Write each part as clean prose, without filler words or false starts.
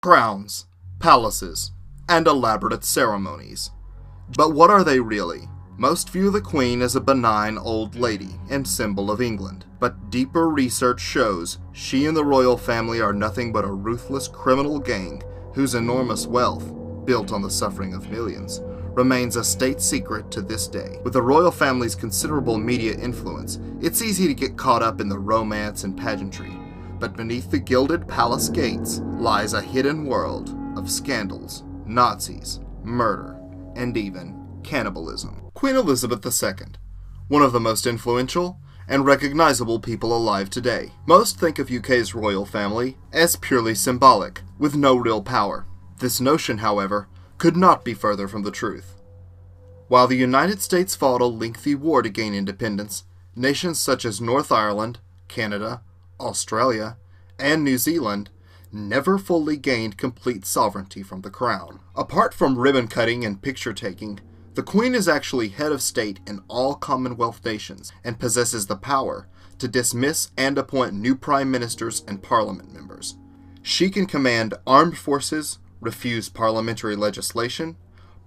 Crowns, palaces, and elaborate ceremonies. But what are they really? Most view the Queen as a benign old lady and symbol of England, but deeper research shows she and the royal family are nothing but a ruthless criminal gang whose enormous wealth, built on the suffering of millions, remains a state secret to this day. With the royal family's considerable media influence, it's easy to get caught up in the romance and pageantry, but beneath the gilded palace gates lies a hidden world of scandals, Nazis, murder, and even cannibalism. Queen Elizabeth II, one of the most influential and recognizable people alive today. Most think of UK's royal family as purely symbolic, with no real power. This notion, however, could not be further from the truth. While the United States fought a lengthy war to gain independence, nations such as North Ireland, Canada, Australia, and New Zealand never fully gained complete sovereignty from the crown. Apart from ribbon cutting and picture taking, the Queen is actually head of state in all Commonwealth nations and possesses the power to dismiss and appoint new prime ministers and parliament members. She can command armed forces, refuse parliamentary legislation,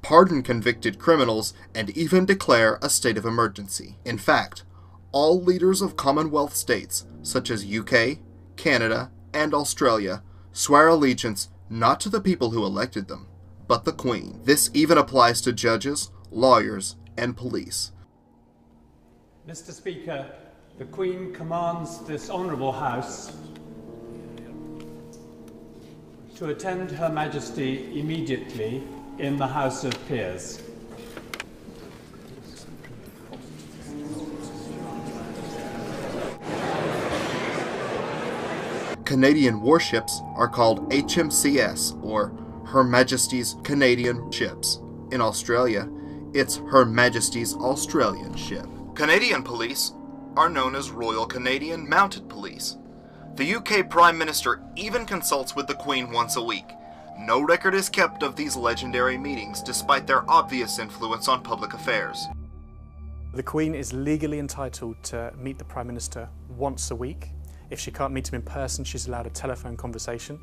pardon convicted criminals, and even declare a state of emergency. In fact, all leaders of Commonwealth states, such as UK, Canada, and Australia, swear allegiance not to the people who elected them, but the Queen. This even applies to judges, lawyers, and police. Mr. Speaker, the Queen commands this Honourable House to attend Her Majesty immediately in the House of Peers. Canadian warships are called HMCS, or Her Majesty's Canadian Ships. In Australia, it's Her Majesty's Australian Ship. Canadian police are known as Royal Canadian Mounted Police. The UK Prime Minister even consults with the Queen once a week. No record is kept of these legendary meetings, despite their obvious influence on public affairs. The Queen is legally entitled to meet the Prime Minister once a week. If she can't meet him in person, she's allowed a telephone conversation.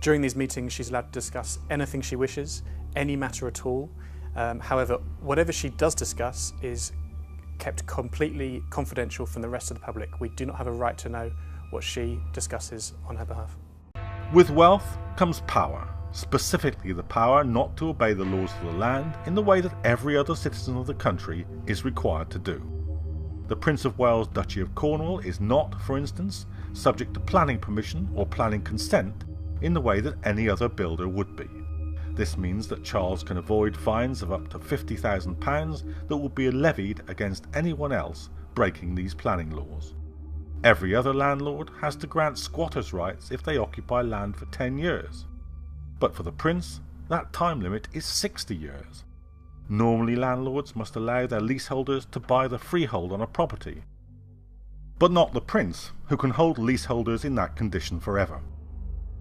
During these meetings, she's allowed to discuss anything she wishes, any matter at all. However, whatever she does discuss is kept completely confidential from the rest of the public. We do not have a right to know what she discusses on her behalf. With wealth comes power, specifically the power not to obey the laws of the land in the way that every other citizen of the country is required to do. The Prince of Wales Duchy of Cornwall is not, for instance, subject to planning permission or planning consent in the way that any other builder would be. This means that Charles can avoid fines of up to £50,000 that will be levied against anyone else breaking these planning laws. Every other landlord has to grant squatters' rights if they occupy land for 10 years. But for the Prince, that time limit is 60 years. Normally, landlords must allow their leaseholders to buy the freehold on a property. But not the Prince, who can hold leaseholders in that condition forever.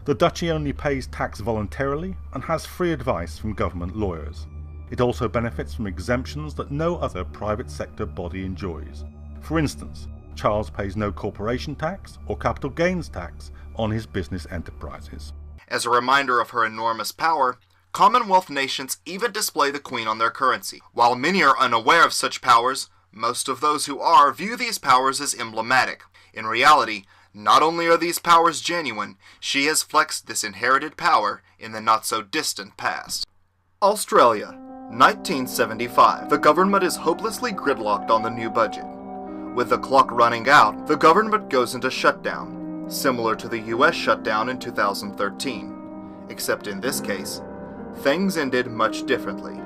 The duchy only pays tax voluntarily and has free advice from government lawyers. It also benefits from exemptions that no other private sector body enjoys. For instance, Charles pays no corporation tax or capital gains tax on his business enterprises. As a reminder of her enormous power, Commonwealth nations even display the Queen on their currency. While many are unaware of such powers, most of those who are view these powers as emblematic. In reality, not only are these powers genuine, she has flexed this inherited power in the not-so-distant past. Australia, 1975. The government is hopelessly gridlocked on the new budget. With the clock running out, the government goes into shutdown, similar to the US shutdown in 2013. Except in this case, things ended much differently.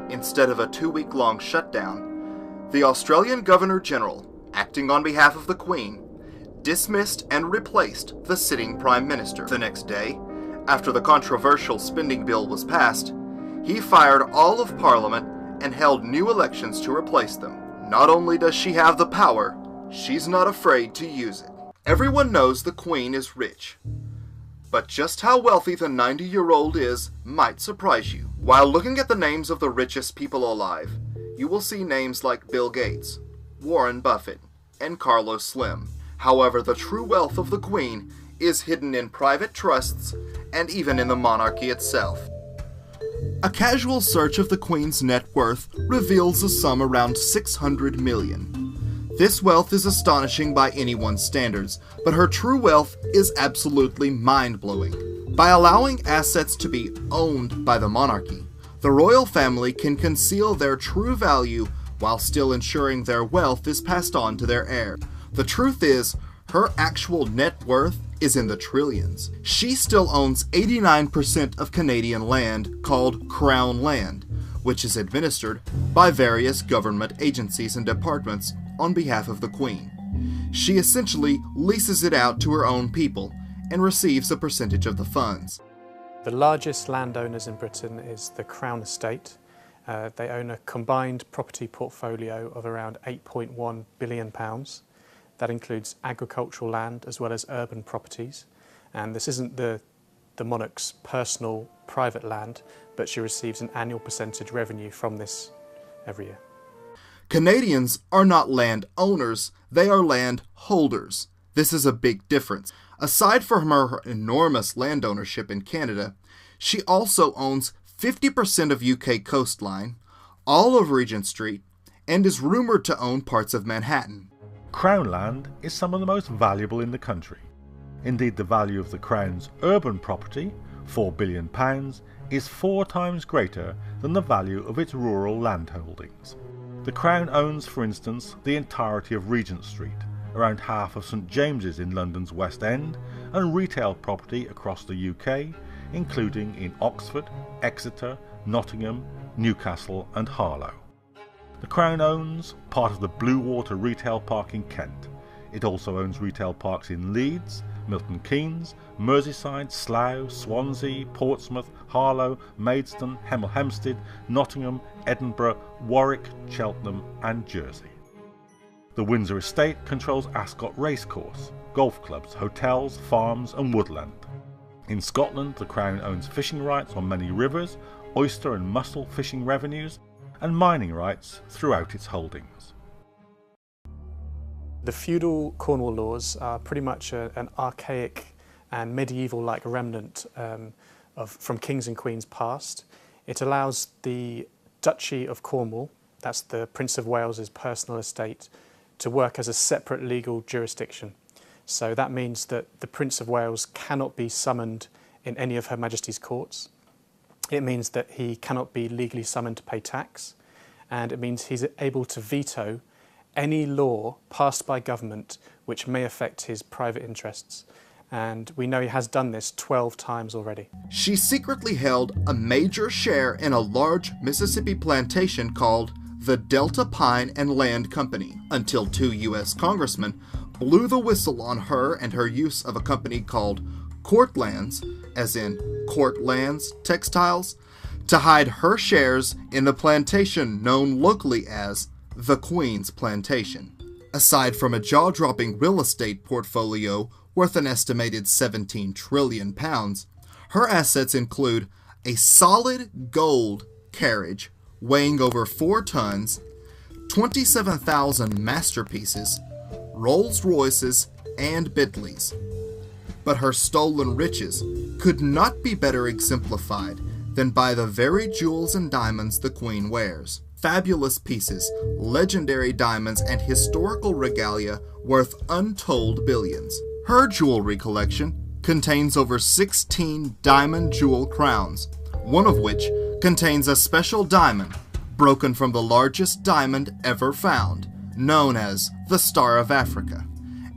Instead of a 2-week-long shutdown, the Australian Governor-General, acting on behalf of the Queen, dismissed and replaced the sitting Prime Minister. The next day, after the controversial spending bill was passed, he fired all of Parliament and held new elections to replace them. Not only does she have the power, she's not afraid to use it. Everyone knows the Queen is rich. But just how wealthy the 90-year-old is might surprise you. While looking at the names of the richest people alive, you will see names like Bill Gates, Warren Buffett, and Carlos Slim. However, the true wealth of the Queen is hidden in private trusts and even in the monarchy itself. A casual search of the Queen's net worth reveals a sum around 600 million. This wealth is astonishing by anyone's standards, but her true wealth is absolutely mind-blowing. By allowing assets to be owned by the monarchy, the royal family can conceal their true value while still ensuring their wealth is passed on to their heir. The truth is, her actual net worth is in the trillions. She still owns 89% of Canadian land called Crown Land, which is administered by various government agencies and departments on behalf of the Queen. She essentially leases it out to her own people and receives a percentage of the funds. The largest landowners in Britain is the Crown Estate. They own a combined property portfolio of around £8.1 billion. That includes agricultural land as well as urban properties. And this isn't the monarch's personal private land, but she receives an annual percentage revenue from this every year. Canadians are not land owners, they are land holders. This is a big difference. Aside from her enormous land ownership in Canada, she also owns 50% of UK coastline, all of Regent Street, and is rumored to own parts of Manhattan. Crown land is some of the most valuable in the country. Indeed, the value of the Crown's urban property, £4 billion, is 4 times greater than the value of its rural land holdings. The Crown owns, for instance, the entirety of Regent Street, around half of St James's in London's West End, and retail property across the UK, including in Oxford, Exeter, Nottingham, Newcastle and Harlow. The Crown owns part of the Blue Water Retail Park in Kent. It also owns retail parks in Leeds, Milton Keynes, Merseyside, Slough, Swansea, Portsmouth, Harlow, Maidstone, Hemel Hempstead, Nottingham, Edinburgh, Warwick, Cheltenham and Jersey. The Windsor estate controls Ascot Racecourse, golf clubs, hotels, farms and woodland. In Scotland, the Crown owns fishing rights on many rivers, oyster and mussel fishing revenues, and mining rights throughout its holdings. The feudal Cornwall laws are pretty much an archaic and medieval-like remnant from kings and queens past. It allows the Duchy of Cornwall, that's the Prince of Wales's personal estate, to work as a separate legal jurisdiction. So that means that the Prince of Wales cannot be summoned in any of Her Majesty's courts. It means that he cannot be legally summoned to pay tax, and it means he's able to veto any law passed by government which may affect his private interests. And we know he has done this 12 times already. She secretly held a major share in a large Mississippi plantation called the Delta Pine and Land Company, until 2 U.S. congressmen blew the whistle on her and her use of a company called Courtlands, as in Courtlands Textiles, to hide her shares in the plantation known locally as the Queen's Plantation. Aside from a jaw-dropping real estate portfolio worth an estimated £17 trillion, her assets include a solid gold carriage weighing over 4 tons, 27,000 masterpieces, Rolls-Royces, and Bentleys. But her stolen riches could not be better exemplified than by the very jewels and diamonds the Queen wears. Fabulous pieces, legendary diamonds, and historical regalia worth untold billions. Her jewelry collection contains over 16 diamond jewel crowns, one of which contains a special diamond broken from the largest diamond ever found, known as the Star of Africa,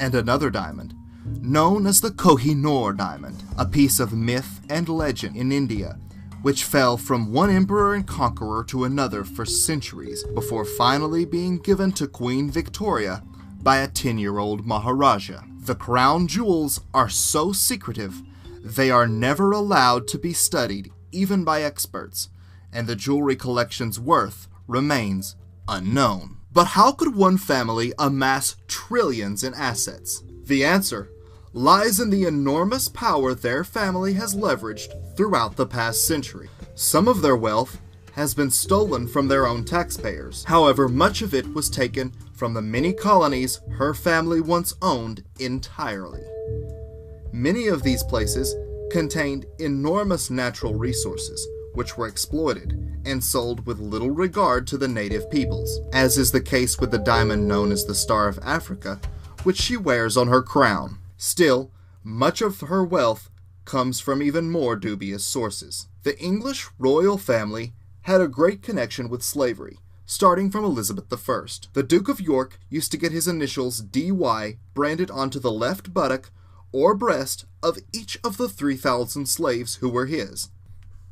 and another diamond, known as the Koh-i-Noor diamond, a piece of myth and legend in India, which fell from one emperor and conqueror to another for centuries before finally being given to Queen Victoria by a 10-year-old Maharaja. The crown jewels are so secretive, they are never allowed to be studied, even by experts, and the jewelry collection's worth remains unknown. But how could one family amass trillions in assets? The answer lies in the enormous power their family has leveraged throughout the past century. Some of their wealth has been stolen from their own taxpayers. However, much of it was taken from the many colonies her family once owned entirely. Many of these places contained enormous natural resources, which were exploited and sold with little regard to the native peoples, as is the case with the diamond known as the Star of Africa, which she wears on her crown. Still, much of her wealth comes from even more dubious sources. The English royal family had a great connection with slavery, starting from Elizabeth I. The Duke of York used to get his initials D.Y. branded onto the left buttock or breast of each of the 3,000 slaves who were his.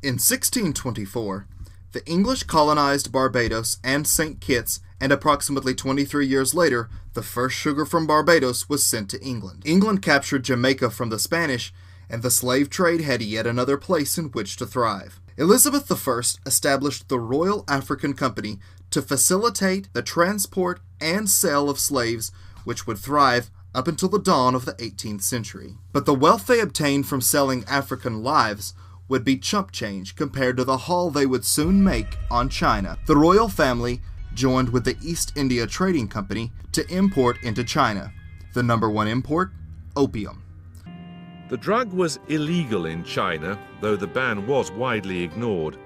In 1624, the English colonized Barbados and St. Kitts, and approximately 23 years later, the first sugar from Barbados was sent to England. England captured Jamaica from the Spanish, and the slave trade had yet another place in which to thrive. Elizabeth I established the Royal African Company to facilitate the transport and sale of slaves, which would thrive up until the dawn of the 18th century. But the wealth they obtained from selling African lives would be chump change compared to the haul they would soon make on China. The royal family joined with the East India Trading Company to import into China. The number one import? Opium. The drug was illegal in China, though the ban was widely ignored.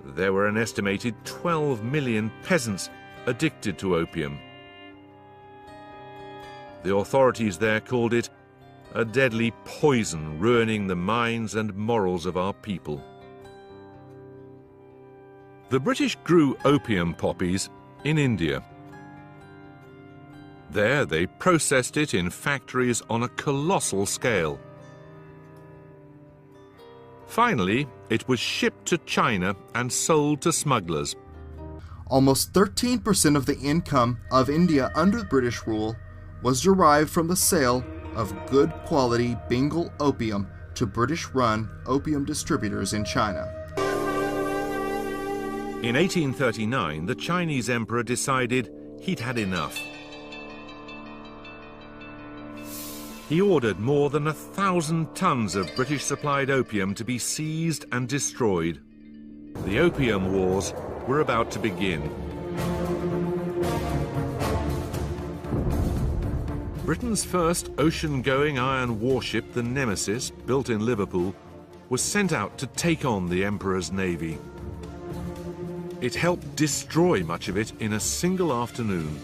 There were an estimated 12 million peasants addicted to opium. The authorities there called it a deadly poison ruining the minds and morals of our people. The British grew opium poppies in India. There they processed it in factories on a colossal scale. Finally, it was shipped to China and sold to smugglers. Almost 13% of the income of India under British rule was derived from the sale of good quality Bengal opium to British-run opium distributors in China. In 1839, the Chinese emperor decided he'd had enough. He ordered more than 1,000 tons of British-supplied opium to be seized and destroyed. The Opium Wars were about to begin. Britain's first ocean-going iron warship, the Nemesis, built in Liverpool, was sent out to take on the Emperor's navy. It helped destroy much of it in a single afternoon.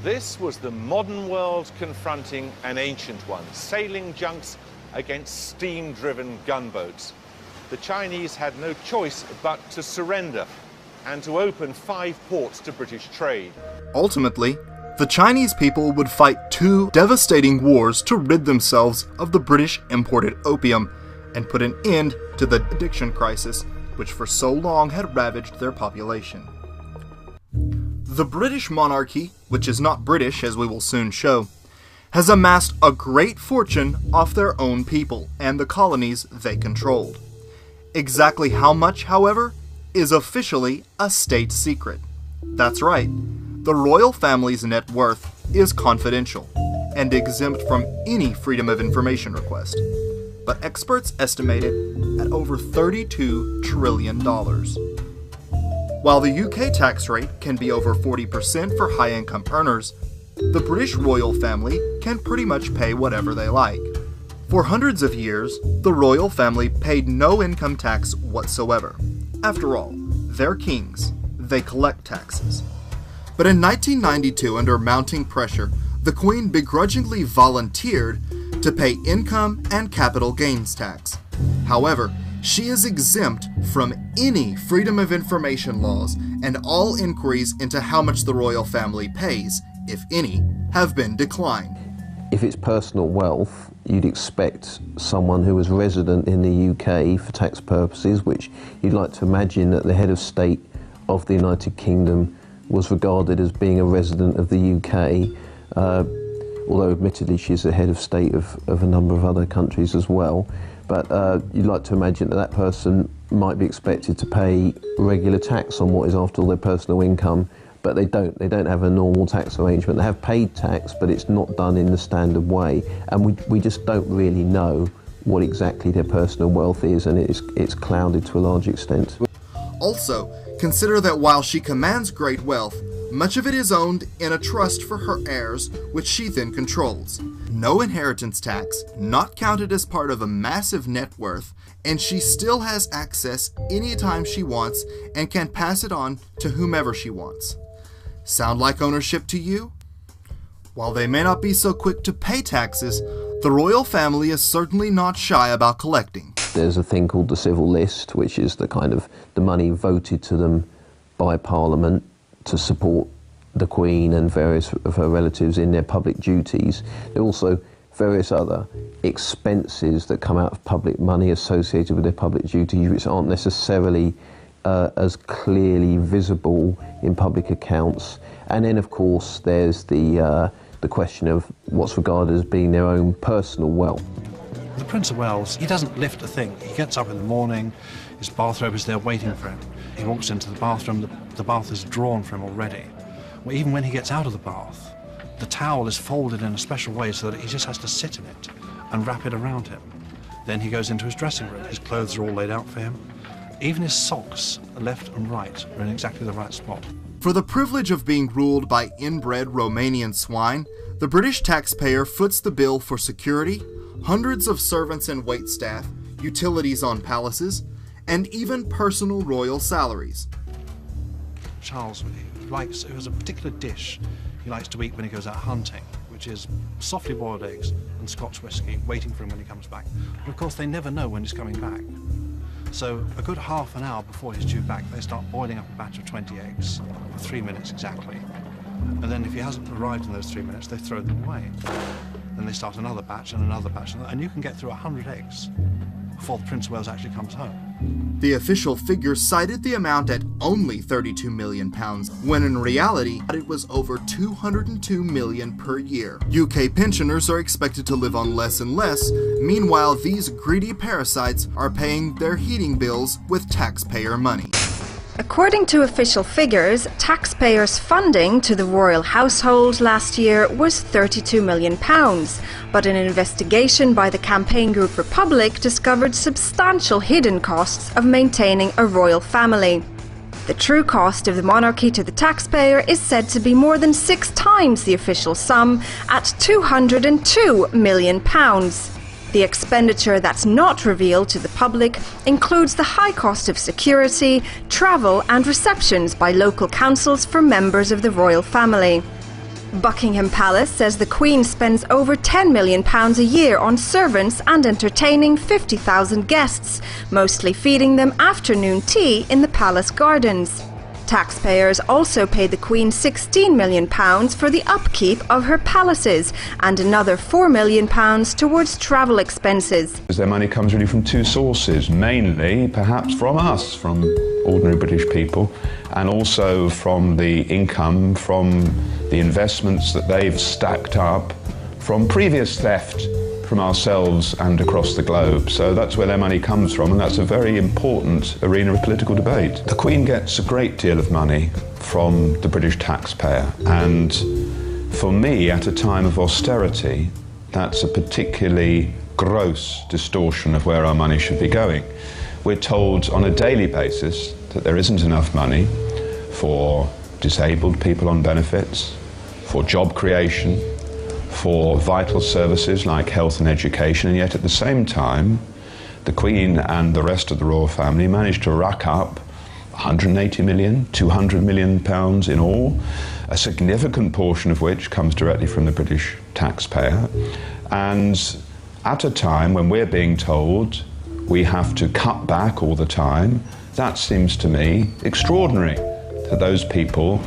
This was the modern world confronting an ancient one, sailing junks against steam-driven gunboats. The Chinese had no choice but to surrender and to open 5 ports to British trade. Ultimately, the Chinese people would fight 2 devastating wars to rid themselves of the British imported opium and put an end to the addiction crisis which for so long had ravaged their population. The British monarchy, which is not British as we will soon show, has amassed a great fortune off their own people and the colonies they controlled. Exactly how much, however, is officially a state secret. That's right, the royal family's net worth is confidential and exempt from any freedom of information request, but experts estimate it at over $32 trillion. While the UK tax rate can be over 40% for high-income earners, the British royal family can pretty much pay whatever they like. For hundreds of years, the royal family paid no income tax whatsoever. After all, they're kings. They collect taxes. But in 1992, under mounting pressure, the Queen begrudgingly volunteered to pay income and capital gains tax. However, she is exempt from any freedom of information laws, and all inquiries into how much the royal family pays, if any, have been declined. If it's personal wealth, you'd expect someone who was resident in the UK for tax purposes, which you'd like to imagine that the head of state of the United Kingdom was regarded as being a resident of the UK, although admittedly she's the head of state of a number of other countries as well. But you'd like to imagine that that person might be expected to pay regular tax on what is after all their personal income, but they don't. They don't have a normal tax arrangement. They have paid tax, but it's not done in the standard way, and we just don't really know what exactly their personal wealth is, and it's clouded to a large extent. Also, consider that while she commands great wealth, Much of it is owned in a trust for her heirs, which she then controls. No inheritance tax, not counted as part of a massive net worth, and she still has access anytime she wants and can pass it on to whomever she wants. Sound like ownership to you? While they may not be so quick to pay taxes, the royal family is certainly not shy about collecting. There's a thing called the civil list, which is the money voted to them by Parliament to support the Queen and various of her relatives in their public duties. There are also various other expenses that come out of public money associated with their public duties, which aren't necessarily as clearly visible in public accounts. And then, of course, there's the question of what's regarded as being their own personal wealth. The Prince of Wales, he doesn't lift a thing. He gets up in the morning, his bathrobe is there waiting for him. He walks into the bathroom, the bath is drawn for him already. Well, even when he gets out of the bath, the towel is folded in a special way so that he just has to sit in it and wrap it around him. Then he goes into his dressing room. His clothes are all laid out for him. Even his socks, left and right, are in exactly the right spot. For the privilege of being ruled by inbred Romanian swine, the British taxpayer foots the bill for security, hundreds of servants and waitstaff, utilities on palaces, and even personal royal salaries. Charles has a particular dish he likes to eat when he goes out hunting, which is softly boiled eggs and Scotch whisky, waiting for him when he comes back. But of course they never know when he's coming back. So a good half an hour before he's due back, they start boiling up a batch of 20 eggs, for 3 minutes exactly. And then if he hasn't arrived in those 3 minutes, they throw them away. Then they start another batch and another batch, and you can get through 100 eggs before the Prince of Wales actually comes home. The official figure cited the amount at only £32 million, when in reality it was over £202 million per year. UK pensioners are expected to live on less and less, meanwhile these greedy parasites are paying their heating bills with taxpayer money. According to official figures, taxpayers' funding to the royal household last year was £32 million, but an investigation by the campaign group Republic discovered substantial hidden costs of maintaining a royal family. The true cost of the monarchy to the taxpayer is said to be more than 6 times the official sum at £202 million. The expenditure that's not revealed to the public includes the high cost of security, travel and receptions by local councils for members of the royal family. Buckingham Palace says the Queen spends over £10 million a year on servants and entertaining 50,000 guests, mostly feeding them afternoon tea in the palace gardens. Taxpayers also pay the Queen £16 million for the upkeep of her palaces and another £4 million towards travel expenses. Their money comes really from 2 sources, mainly perhaps from us, from ordinary British people, and also from the income from the investments that they've stacked up from previous theft from ourselves and across the globe. So that's where their money comes from, and that's a very important arena of political debate. The Queen gets a great deal of money from the British taxpayer, and for me, at a time of austerity, that's a particularly gross distortion of where our money should be going. We're told on a daily basis that there isn't enough money for disabled people on benefits, for job creation, for vital services like health and education, and yet at the same time the Queen and the rest of the royal family managed to rack up 180 million, 200 million pounds in all, a significant portion of which comes directly from the British taxpayer. And at a time when we're being told we have to cut back all the time, that seems to me extraordinary, that those people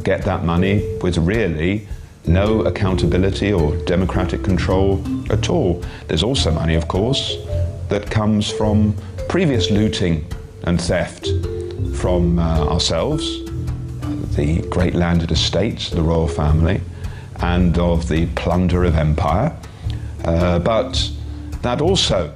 get that money with really no accountability or democratic control at all. There's also money, of course, that comes from previous looting and theft from ourselves, the great landed estates of the royal family, and of the plunder of empire. But that also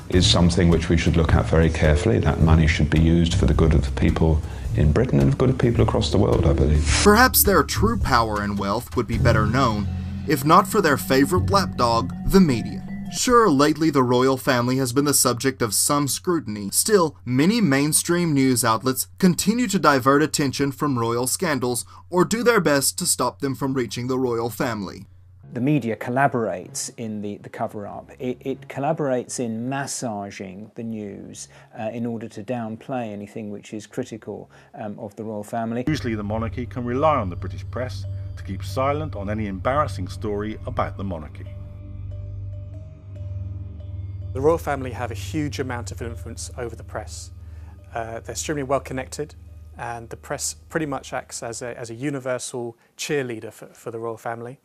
is something which we should look at very carefully. That money should be used for the good of the people in Britain and of good of people across the world, I believe. Perhaps their true power and wealth would be better known if not for their favorite lapdog, the media. Sure, lately the royal family has been the subject of some scrutiny. Still, many mainstream news outlets continue to divert attention from royal scandals or do their best to stop them from reaching the royal family. The media collaborates in the cover-up. It collaborates in massaging the news in order to downplay anything which is critical of the royal family. Usually the monarchy can rely on the British press to keep silent on any embarrassing story about the monarchy. The royal family have a huge amount of influence over the press. They're extremely well connected, and the press pretty much acts as a universal cheerleader for the royal family.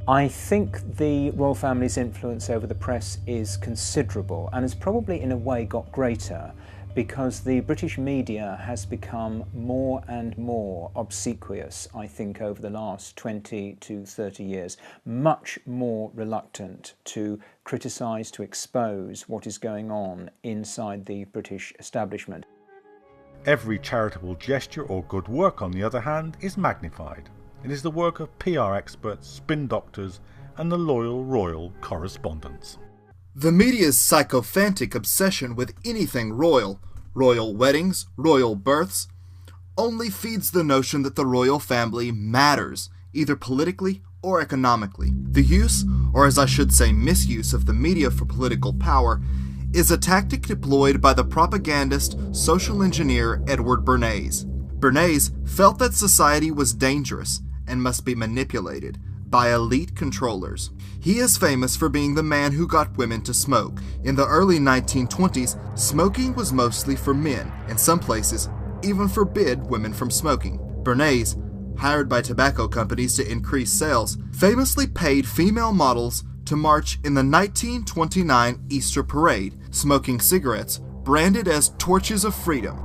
I think the royal family's influence over the press is considerable and has probably in a way got greater because the British media has become more and more obsequious, I think, over the last 20 to 30 years, much more reluctant to criticise, to expose what is going on inside the British establishment. Every charitable gesture or good work, on the other hand, is magnified. It is the work of PR experts, spin doctors, and the loyal royal correspondents. The media's sycophantic obsession with anything royal, royal weddings, royal births, only feeds the notion that the royal family matters, either politically or economically. The use, or as I should say misuse, of the media for political power is a tactic deployed by the propagandist social engineer Edward Bernays. Bernays felt that society was dangerous and must be manipulated by elite controllers. He is famous for being the man who got women to smoke. In the early 1920s, smoking was mostly for men, and some places even forbid women from smoking. Bernays, hired by tobacco companies to increase sales, famously paid female models to march in the 1929 Easter Parade, smoking cigarettes branded as torches of freedom.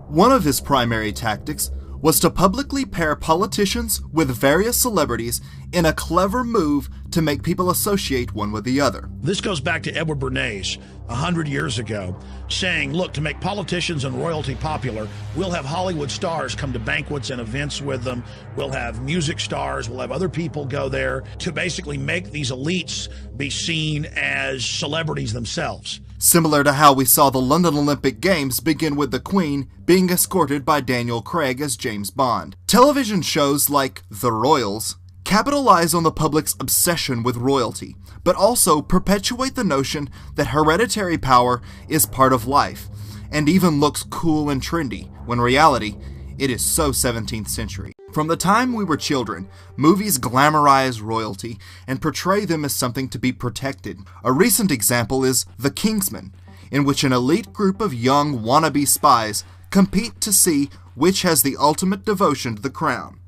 One of his primary tactics was to publicly pair politicians with various celebrities in a clever move to make people associate one with the other. This goes back to Edward Bernays 100 years ago, saying, look, to make politicians and royalty popular, we'll have Hollywood stars come to banquets and events with them. We'll have music stars. We'll have other people go there to basically make these elites be seen as celebrities themselves. Similar to how we saw the London Olympic Games begin with the Queen being escorted by Daniel Craig as James Bond. Television shows like The Royals capitalize on the public's obsession with royalty, but also perpetuate the notion that hereditary power is part of life, and even looks cool and trendy, when in reality, it is so 17th century. From the time we were children, movies glamorize royalty and portray them as something to be protected. A recent example is The Kingsman, in which an elite group of young wannabe spies compete to see which has the ultimate devotion to the crown.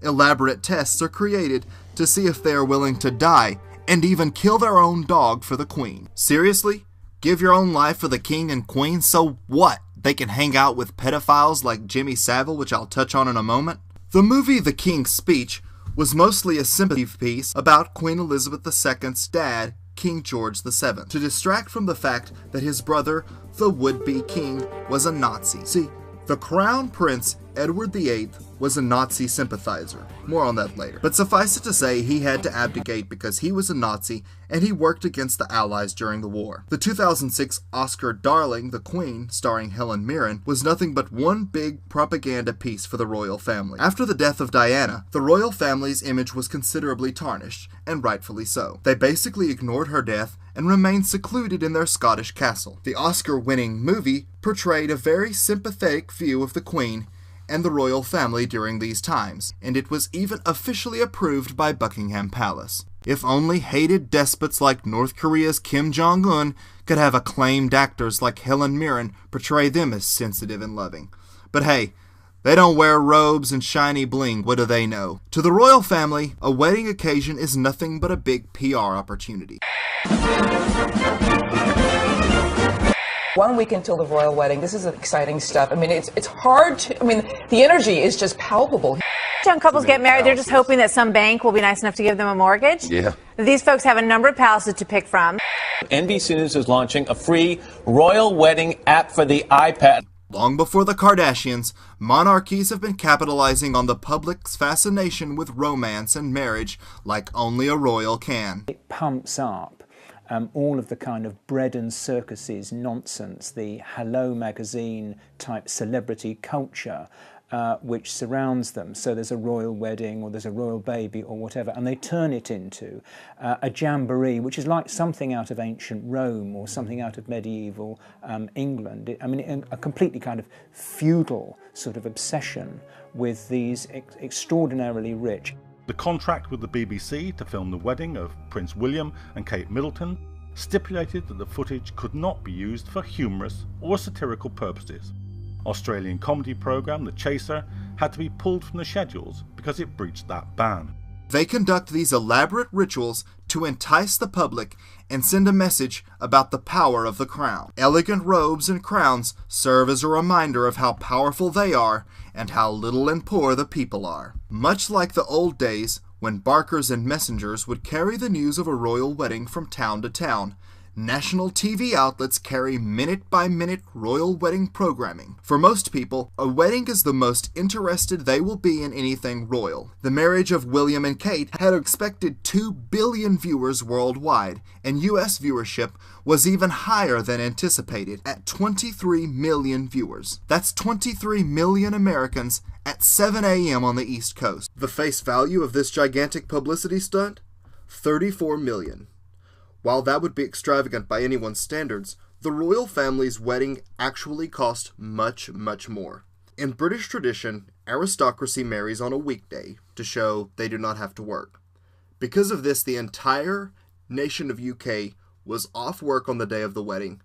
Elaborate tests are created to see if they are willing to die and even kill their own dog for the queen. Seriously? Give your own life for the king and queen, so what? They can hang out with pedophiles like Jimmy Savile, which I'll touch on in a moment? The movie The King's Speech was mostly a sympathy piece about Queen Elizabeth II's dad, King George VII, to distract from the fact that his brother, the would-be king, was a Nazi. See, the Crown Prince Edward VIII was a Nazi sympathizer. More on that later. But suffice it to say, he had to abdicate because he was a Nazi and he worked against the Allies during the war. The 2006 Oscar darling, The Queen, starring Helen Mirren, was nothing but one big propaganda piece for the royal family. After the death of Diana, the royal family's image was considerably tarnished, and rightfully so. They basically ignored her death and remained secluded in their Scottish castle. The Oscar-winning movie portrayed a very sympathetic view of the Queen and the royal family during these times, and it was even officially approved by Buckingham Palace. If only hated despots like North Korea's Kim Jong-un could have acclaimed actors like Helen Mirren portray them as sensitive and loving. But hey, they don't wear robes and shiny bling, what do they know? To the royal family, a wedding occasion is nothing but a big PR opportunity. 1 week until the royal wedding. This is exciting stuff. I mean, it's hard to, I mean, the energy is just palpable. Young couples get married, they're just hoping that some bank will be nice enough to give them a mortgage. Yeah. These folks have a number of palaces to pick from. NBC News is launching a free royal wedding app for the iPad. Long before the Kardashians, monarchies have been capitalizing on the public's fascination with romance and marriage like only a royal can. It pumps up all of the kind of bread and circuses nonsense, the Hello magazine type celebrity culture which surrounds them. So there's a royal wedding or there's a royal baby or whatever, and they turn it into a jamboree, which is like something out of ancient Rome or something out of medieval England. A completely kind of feudal sort of obsession with these extraordinarily rich. The contract with the BBC to film the wedding of Prince William and Kate Middleton stipulated that the footage could not be used for humorous or satirical purposes. Australian comedy programme The Chaser had to be pulled from the schedules because it breached that ban. They conduct these elaborate rituals to entice the public and send a message about the power of the crown. Elegant robes and crowns serve as a reminder of how powerful they are and how little and poor the people are. Much like the old days when barkers and messengers would carry the news of a royal wedding from town to town, national TV outlets carry minute-by-minute royal wedding programming. For most people, a wedding is the most interested they will be in anything royal. The marriage of William and Kate had expected 2 billion viewers worldwide, and US viewership was even higher than anticipated at 23 million viewers. That's 23 million Americans at 7 a.m. on the East Coast. The face value of this gigantic publicity stunt? $34 million. While that would be extravagant by anyone's standards, the royal family's wedding actually cost much, much more. In British tradition, aristocracy marries on a weekday to show they do not have to work. Because of this, the entire nation of UK was off work on the day of the wedding,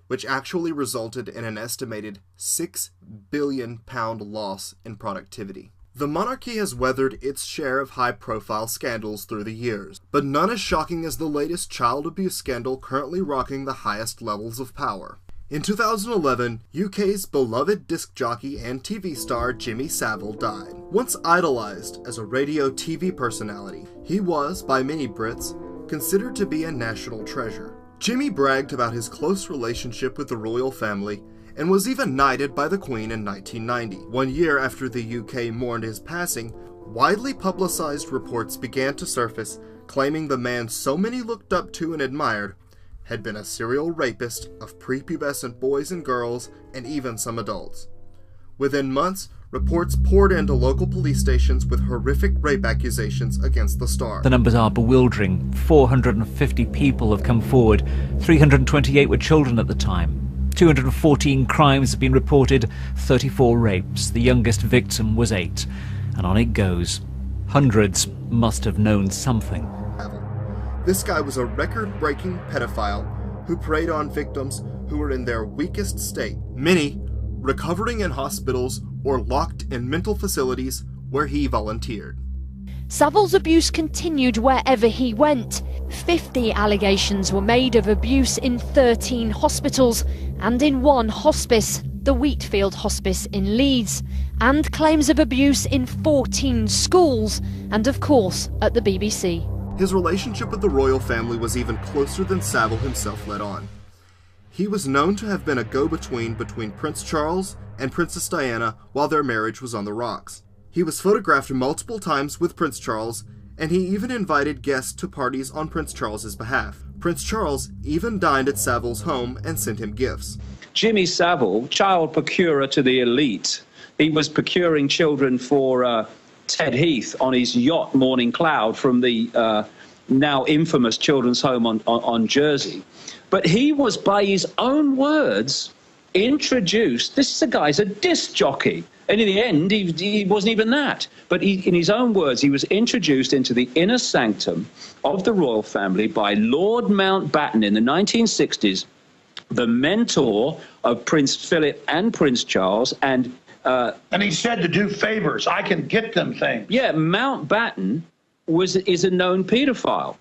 which actually resulted in an estimated £6 billion loss in productivity. The monarchy has weathered its share of high-profile scandals through the years, but none as shocking as the latest child abuse scandal currently rocking the highest levels of power. In 2011, UK's beloved disc jockey and TV star Jimmy Savile died. Once idolized as a radio TV personality, he was, by many Brits, considered to be a national treasure. Jimmy bragged about his close relationship with the royal family and was even knighted by the Queen in 1990. 1 year after the UK mourned his passing, widely publicized reports began to surface claiming the man so many looked up to and admired had been a serial rapist of prepubescent boys and girls and even some adults. Within months, reports poured into local police stations with horrific rape accusations against the star. The numbers are bewildering. 450 people have come forward. 328 were children at the time. 214 crimes have been reported, 34 rapes. The youngest victim was 8. And on it goes. Hundreds must have known something. This guy was a record-breaking pedophile who preyed on victims who were in their weakest state, many recovering in hospitals or locked in mental facilities where he volunteered. Savile's abuse continued wherever he went. 50 allegations were made of abuse in 13 hospitals and in one hospice, the Wheatfield Hospice in Leeds, and claims of abuse in 14 schools and, of course, at the BBC. His relationship with the royal family was even closer than Savile himself let on. He was known to have been a go-between between Prince Charles and Princess Diana while their marriage was on the rocks. He was photographed multiple times with Prince Charles, and he even invited guests to parties on Prince Charles's behalf. Prince Charles even dined at Savile's home and sent him gifts. Jimmy Savile, child procurer to the elite. He was procuring children for Ted Heath on his yacht Morning Cloud from the now infamous children's home on Jersey. But he was, by his own words, introduced. This guy's a disc jockey. And in the end, he wasn't even that. But in his own words, he was introduced into the inner sanctum of the royal family by Lord Mountbatten in the 1960s, the mentor of Prince Philip and Prince Charles. And he said to do favors. I can get them things. Yeah, Mountbatten is a known paedophile.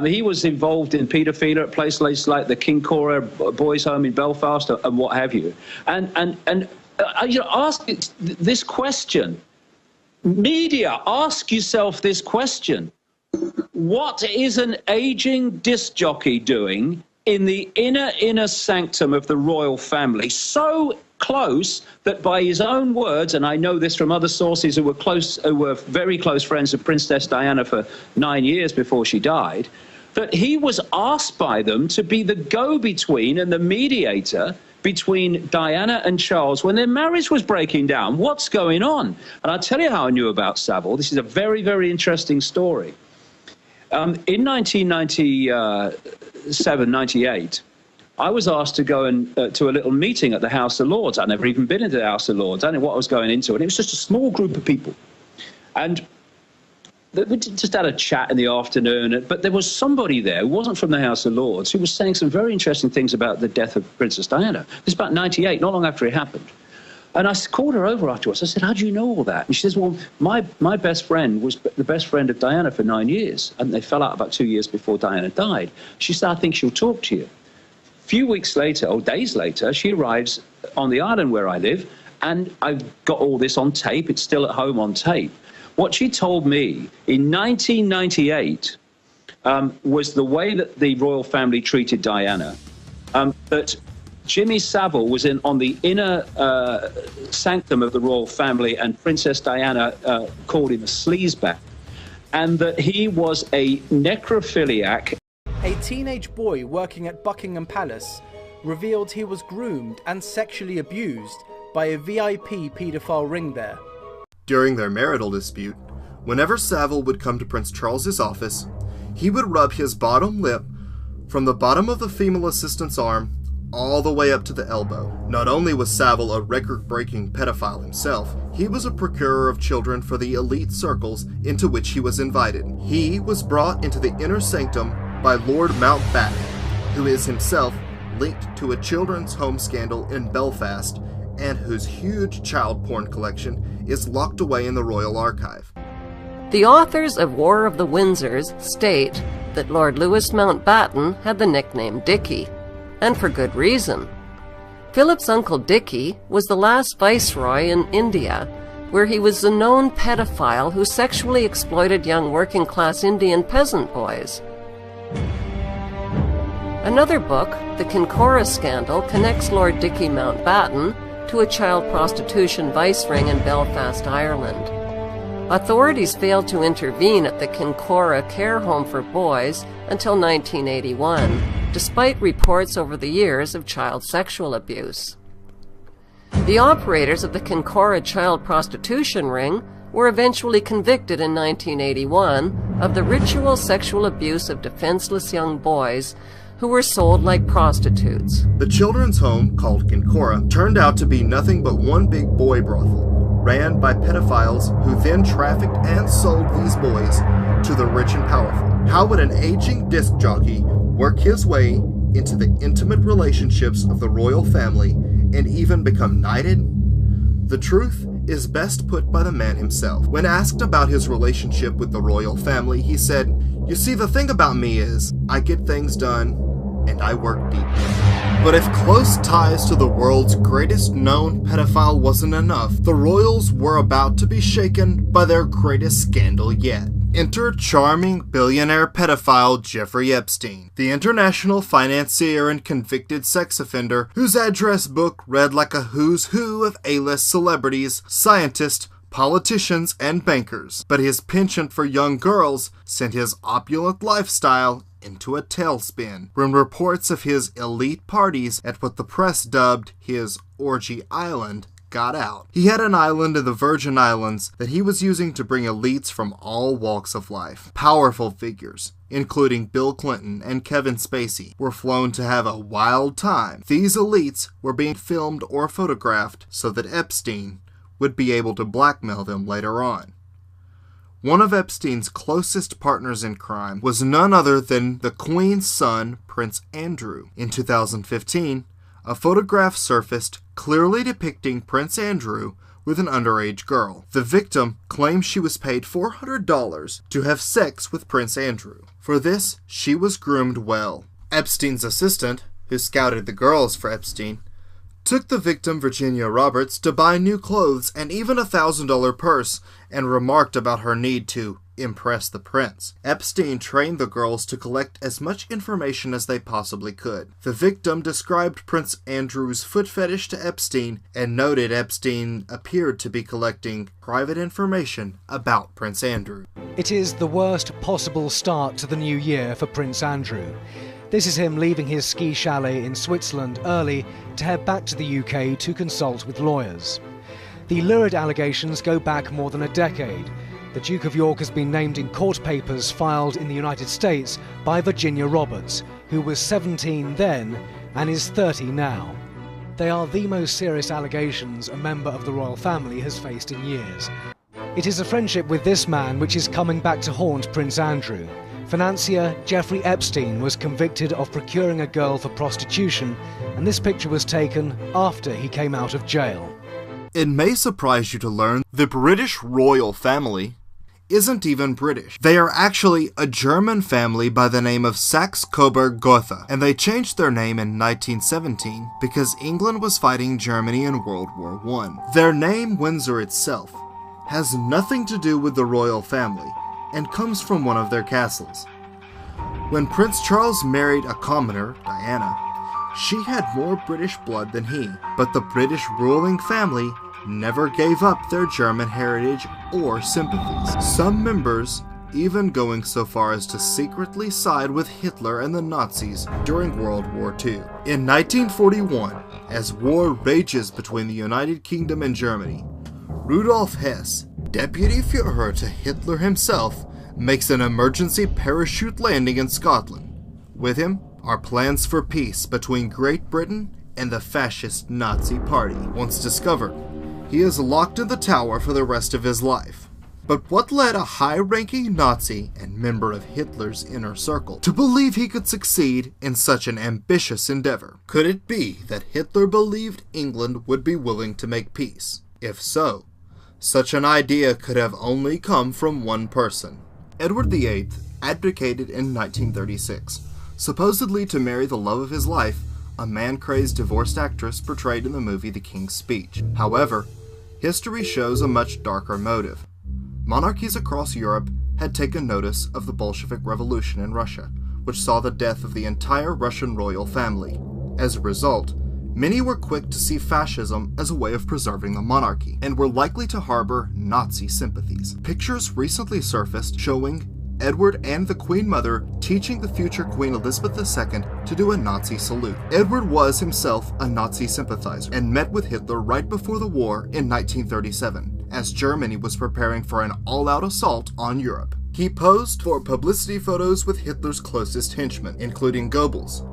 He was involved in paedophilia at places like the King Cora Boys Home in Belfast and what have you. Ask this question. Media, ask yourself this question. What is an aging disc jockey doing in the inner sanctum of the royal family, so close that by his own words, and I know this from other sources who were very close friends of Princess Diana for 9 years before she died, that he was asked by them to be the go-between and the mediator between Diana and Charles when their marriage was breaking down. What's going on? And I'll tell you how I knew about Savile. This is a very, very interesting story. In 1997, 98, I was asked to go to a little meeting at the House of Lords. I'd never even been into the House of Lords. I didn't know what I was going into. And it was just a small group of people. And we just had a chat in the afternoon, but there was somebody there who wasn't from the House of Lords who was saying some very interesting things about the death of Princess Diana. It was about 98, not long after it happened. And I called her over afterwards. I said, how do you know all that? And she says, well, my best friend was the best friend of Diana for 9 years, and they fell out about 2 years before Diana died. She said, I think she'll talk to you. A few weeks later, or days later, she arrives on the island where I live, and I've got all this on tape. It's still at home on tape. What she told me in 1998 was the way that the royal family treated Diana, that Jimmy Savile was on the inner sanctum of the royal family, and Princess Diana called him a sleazebag, and that he was a necrophiliac. A teenage boy working at Buckingham Palace revealed he was groomed and sexually abused by a VIP paedophile ring there. During their marital dispute, whenever Savile would come to Prince Charles's office, he would rub his bottom lip from the bottom of the female assistant's arm all the way up to the elbow. Not only was Savile a record-breaking pedophile himself, he was a procurer of children for the elite circles into which he was invited. He was brought into the inner sanctum by Lord Mountbatten, who is himself linked to a children's home scandal in Belfast, and whose huge child porn collection is locked away in the Royal Archive. The authors of War of the Windsors state that Lord Louis Mountbatten had the nickname Dickie, and for good reason. Philip's uncle Dickie was the last viceroy in India, where he was a known pedophile who sexually exploited young working-class Indian peasant boys. Another book, The Kincora Scandal, connects Lord Dickie Mountbatten to a child prostitution vice ring in Belfast, Ireland. Authorities failed to intervene at the Kincora Care Home for Boys until 1981, despite reports over the years of child sexual abuse. The operators of the Kincora child prostitution ring were eventually convicted in 1981 of the ritual sexual abuse of defenseless young boys who were sold like prostitutes. The children's home, called Kincora, turned out to be nothing but one big boy brothel, ran by pedophiles who then trafficked and sold these boys to the rich and powerful. How would an aging disc jockey work his way into the intimate relationships of the royal family and even become knighted? The truth is best put by the man himself. When asked about his relationship with the royal family, he said, "You see, the thing about me is, I get things done, and I work deeply." But if close ties to the world's greatest known pedophile wasn't enough, the royals were about to be shaken by their greatest scandal yet. Enter charming billionaire pedophile Jeffrey Epstein, the international financier and convicted sex offender whose address book read like a who's who of A-list celebrities, scientists, politicians, and bankers. But his penchant for young girls sent his opulent lifestyle into a tailspin when reports of his elite parties at what the press dubbed his orgy island got out. He had an island in the Virgin Islands that he was using to bring elites from all walks of life. Powerful figures, including Bill Clinton and Kevin Spacey, were flown to have a wild time. These elites were being filmed or photographed so that Epstein would be able to blackmail them later on. One of Epstein's closest partners in crime was none other than the Queen's son, Prince Andrew. In 2015, a photograph surfaced clearly depicting Prince Andrew with an underage girl. The victim claimed she was paid $400 to have sex with Prince Andrew. For this, she was groomed well. Epstein's assistant, who scouted the girls for Epstein, took the victim, Virginia Roberts, to buy new clothes and even a $1,000 purse, and remarked about her need to impress the prince. Epstein trained the girls to collect as much information as they possibly could. The victim described Prince Andrew's foot fetish to Epstein and noted Epstein appeared to be collecting private information about Prince Andrew. It is the worst possible start to the new year for Prince Andrew. This is him leaving his ski chalet in Switzerland early to head back to the UK to consult with lawyers. The lurid allegations go back more than a decade. The Duke of York has been named in court papers filed in the United States by Virginia Roberts, who was 17 then and is 30 now. They are the most serious allegations a member of the royal family has faced in years. It is a friendship with this man which is coming back to haunt Prince Andrew. Financier Jeffrey Epstein was convicted of procuring a girl for prostitution, and this picture was taken after he came out of jail. It may surprise you to learn the British royal family isn't even British. They are actually a German family by the name of Saxe-Coburg-Gotha, and they changed their name in 1917 because England was fighting Germany in World War I. Their name, Windsor itself, has nothing to do with the royal family and comes from one of their castles. When Prince Charles married a commoner, Diana, she had more British blood than he, but the British ruling family never gave up their German heritage or sympathies. Some members even going so far as to secretly side with Hitler and the Nazis during World War II. In 1941, as war rages between the United Kingdom and Germany, Rudolf Hess, deputy Führer to Hitler himself, makes an emergency parachute landing in Scotland. With him are plans for peace between Great Britain and the fascist Nazi Party. Once discovered, he is locked in the tower for the rest of his life. But what led a high-ranking Nazi and member of Hitler's inner circle to believe he could succeed in such an ambitious endeavor? Could it be that Hitler believed England would be willing to make peace? If so, such an idea could have only come from one person. Edward VIII abdicated in 1936, supposedly to marry the love of his life, a man-crazed divorced actress portrayed in the movie The King's Speech. However, history shows a much darker motive. Monarchies across Europe had taken notice of the Bolshevik Revolution in Russia, which saw the death of the entire Russian royal family. As a result, many were quick to see fascism as a way of preserving the monarchy, and were likely to harbor Nazi sympathies. Pictures recently surfaced showing Edward and the Queen Mother teaching the future Queen Elizabeth II to do a Nazi salute. Edward was himself a Nazi sympathizer and met with Hitler right before the war in 1937, as Germany was preparing for an all-out assault on Europe. He posed for publicity photos with Hitler's closest henchmen, including Goebbels,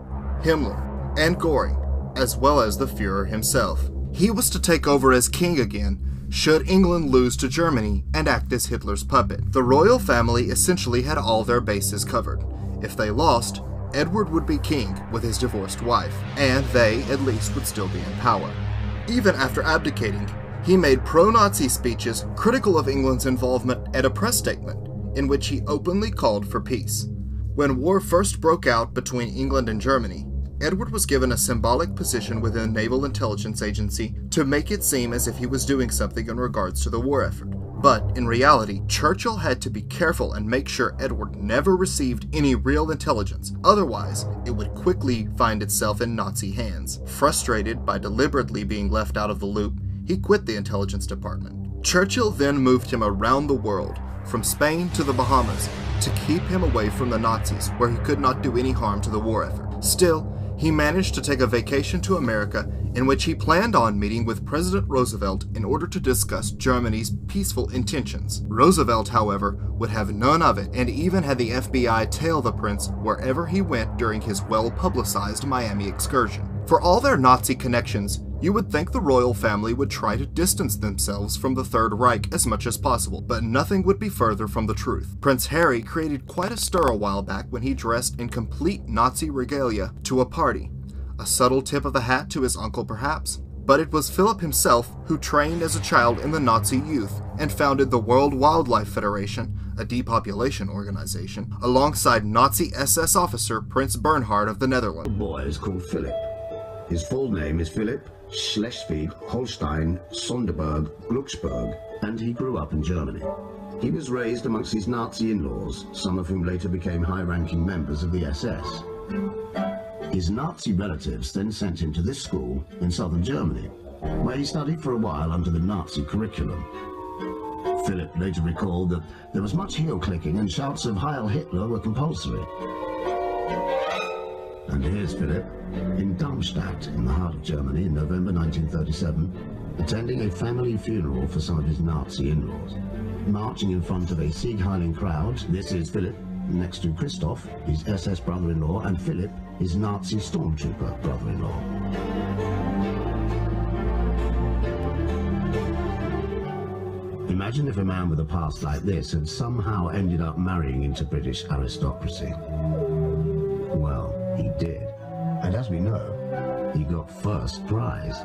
Himmler, and Göring, as well as the Führer himself. He was to take over as king again should England lose to Germany and act as Hitler's puppet. The royal family essentially had all their bases covered. If they lost, Edward would be king with his divorced wife, and they, at least, would still be in power. Even after abdicating, he made pro-Nazi speeches critical of England's involvement at a press statement, in which he openly called for peace. When war first broke out between England and Germany, Edward was given a symbolic position within the Naval Intelligence Agency to make it seem as if he was doing something in regards to the war effort. But in reality, Churchill had to be careful and make sure Edward never received any real intelligence, otherwise it would quickly find itself in Nazi hands. Frustrated by deliberately being left out of the loop, he quit the intelligence department. Churchill then moved him around the world, from Spain to the Bahamas, to keep him away from the Nazis, where he could not do any harm to the war effort. Still, he managed to take a vacation to America in which he planned on meeting with President Roosevelt in order to discuss Germany's peaceful intentions. Roosevelt, however, would have none of it and even had the FBI tail the prince wherever he went during his well-publicized Miami excursion. For all their Nazi connections, you would think the royal family would try to distance themselves from the Third Reich as much as possible, but nothing would be further from the truth. Prince Harry created quite a stir a while back when he dressed in complete Nazi regalia to a party. A subtle tip of the hat to his uncle perhaps, but it was Philip himself who trained as a child in the Nazi youth and founded the World Wildlife Federation, a depopulation organization, alongside Nazi SS officer Prince Bernhard of the Netherlands. The boy is called Philip. His full name is Philip Schleswig-Holstein Sonderburg Glucksburg, and he grew up in Germany. He was raised amongst his Nazi in-laws, some of whom later became high-ranking members of the SS. His Nazi relatives then sent him to this school in southern Germany, where he studied for a while under the Nazi curriculum. Philip later recalled that there was much heel-clicking and shouts of Heil Hitler were compulsory. And here's Philip, in Darmstadt, in the heart of Germany, in November 1937, attending a family funeral for some of his Nazi in-laws. Marching in front of a Sieg-heiling crowd, this is Philip, next to Christoph, his SS brother-in-law, and Philip, his Nazi stormtrooper brother-in-law. Imagine if a man with a past like this had somehow ended up marrying into British aristocracy. Well, he did. And as we know, he got first prize.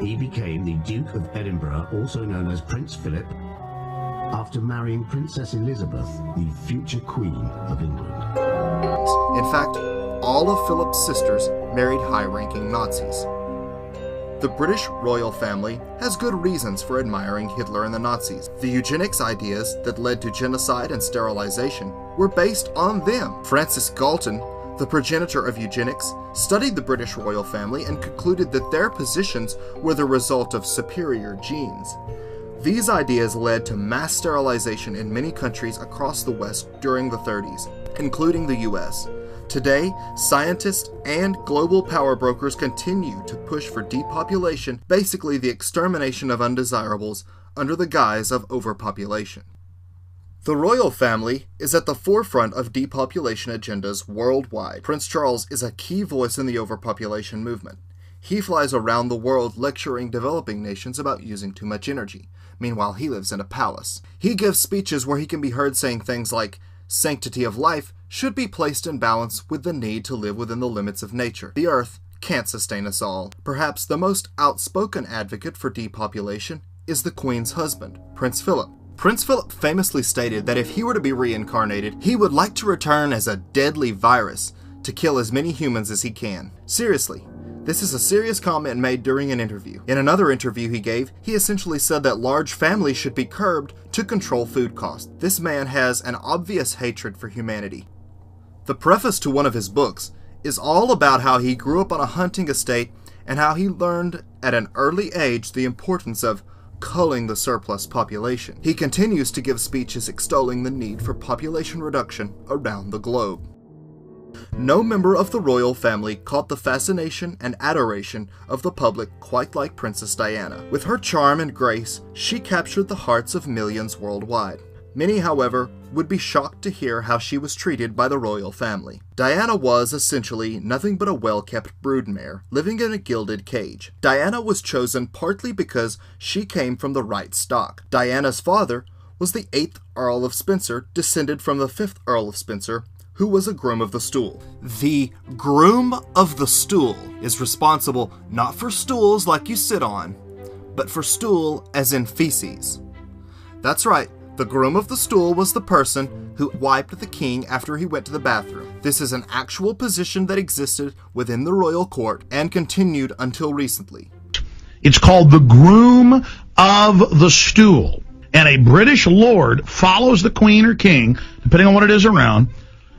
He became the Duke of Edinburgh, also known as Prince Philip, after marrying Princess Elizabeth, the future Queen of England. In fact, all of Philip's sisters married high-ranking Nazis. The British royal family has good reasons for admiring Hitler and the Nazis. The eugenics ideas that led to genocide and sterilization were based on them. Francis Galton, the progenitor of eugenics, studied the British royal family and concluded that their positions were the result of superior genes. These ideas led to mass sterilization in many countries across the West during the 30s, including the US. Today, scientists and global power brokers continue to push for depopulation, basically the extermination of undesirables, under the guise of overpopulation. The royal family is at the forefront of depopulation agendas worldwide. Prince Charles is a key voice in the overpopulation movement. He flies around the world lecturing developing nations about using too much energy. Meanwhile, he lives in a palace. He gives speeches where he can be heard saying things like, "Sanctity of life should be placed in balance with the need to live within the limits of nature. The earth can't sustain us all." Perhaps the most outspoken advocate for depopulation is the Queen's husband, Prince Philip. Prince Philip famously stated that if he were to be reincarnated, he would like to return as a deadly virus to kill as many humans as he can. Seriously, this is a serious comment made during an interview. In another interview he gave, he essentially said that large families should be curbed to control food costs. This man has an obvious hatred for humanity. The preface to one of his books is all about how he grew up on a hunting estate and how he learned at an early age the importance of culling the surplus population. He continues to give speeches extolling the need for population reduction around the globe. No member of the royal family caught the fascination and adoration of the public quite like Princess Diana. With her charm and grace, she captured the hearts of millions worldwide. Many, however, would be shocked to hear how she was treated by the royal family. Diana was, essentially, nothing but a well-kept broodmare, living in a gilded cage. Diana was chosen partly because she came from the right stock. Diana's father was the 8th Earl of Spencer, descended from the 5th Earl of Spencer, who was a groom of the stool. The groom of the stool is responsible not for stools like you sit on, but for stool as in feces. That's right, the groom of the stool was the person who wiped the king after he went to the bathroom. This is an actual position that existed within the royal court and continued until recently. It's called the groom of the stool. And a British lord follows the queen or king, depending on what it is around,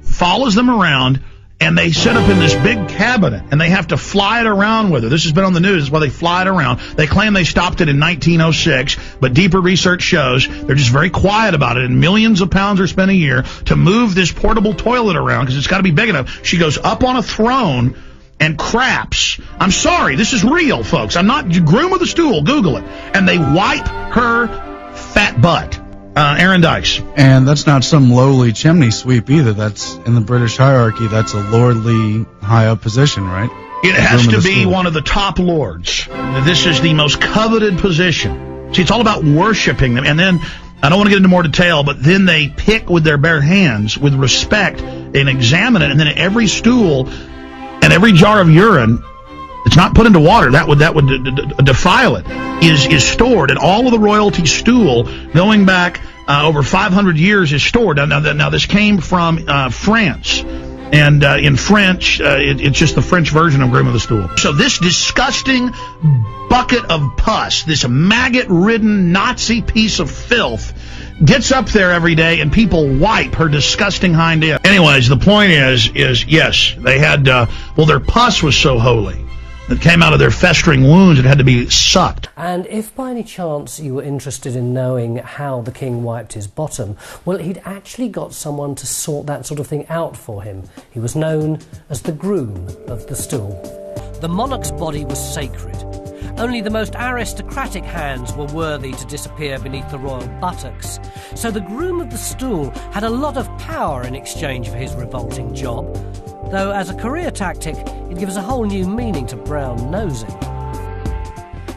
follows them around, and they set up in this big cabinet, and they have to fly it around with her. This has been on the news. That's why they fly it around. They claim they stopped it in 1906, but deeper research shows they're just very quiet about it, and millions of pounds are spent a year to move this portable toilet around because it's got to be big enough. She goes up on a throne and craps. I'm sorry, this is real, folks. I'm not groom of the stool. Google it. And they wipe her fat butt. Aaron Dykes. And that's not some lowly chimney sweep either. That's in the British hierarchy. That's a lordly high up position, right? It has to be one of the top lords. This is the most coveted position. See, it's all about worshiping them. And then, I don't want to get into more detail, but then they pick with their bare hands with respect and examine it. And then every stool and every jar of urine, it's not put into water. That would defile it. Is stored, and all of the royalty stool going back over 500 years is stored. Now this came from France, And in French, it's just the French version of Groom of the Stool. So this disgusting bucket of pus, this maggot-ridden Nazi piece of filth, gets up there every day, and people wipe her disgusting hind end. Anyways, the point is yes, they had, well, their pus was so holy that came out of their festering wounds, it had to be sucked. And if by any chance you were interested in knowing how the king wiped his bottom, well, he'd actually got someone to sort that sort of thing out for him. He was known as the Groom of the Stool. The monarch's body was sacred. Only the most aristocratic hands were worthy to disappear beneath the royal buttocks. So the Groom of the Stool had a lot of power in exchange for his revolting job. Though as a career tactic, it gives a whole new meaning to brown nosing.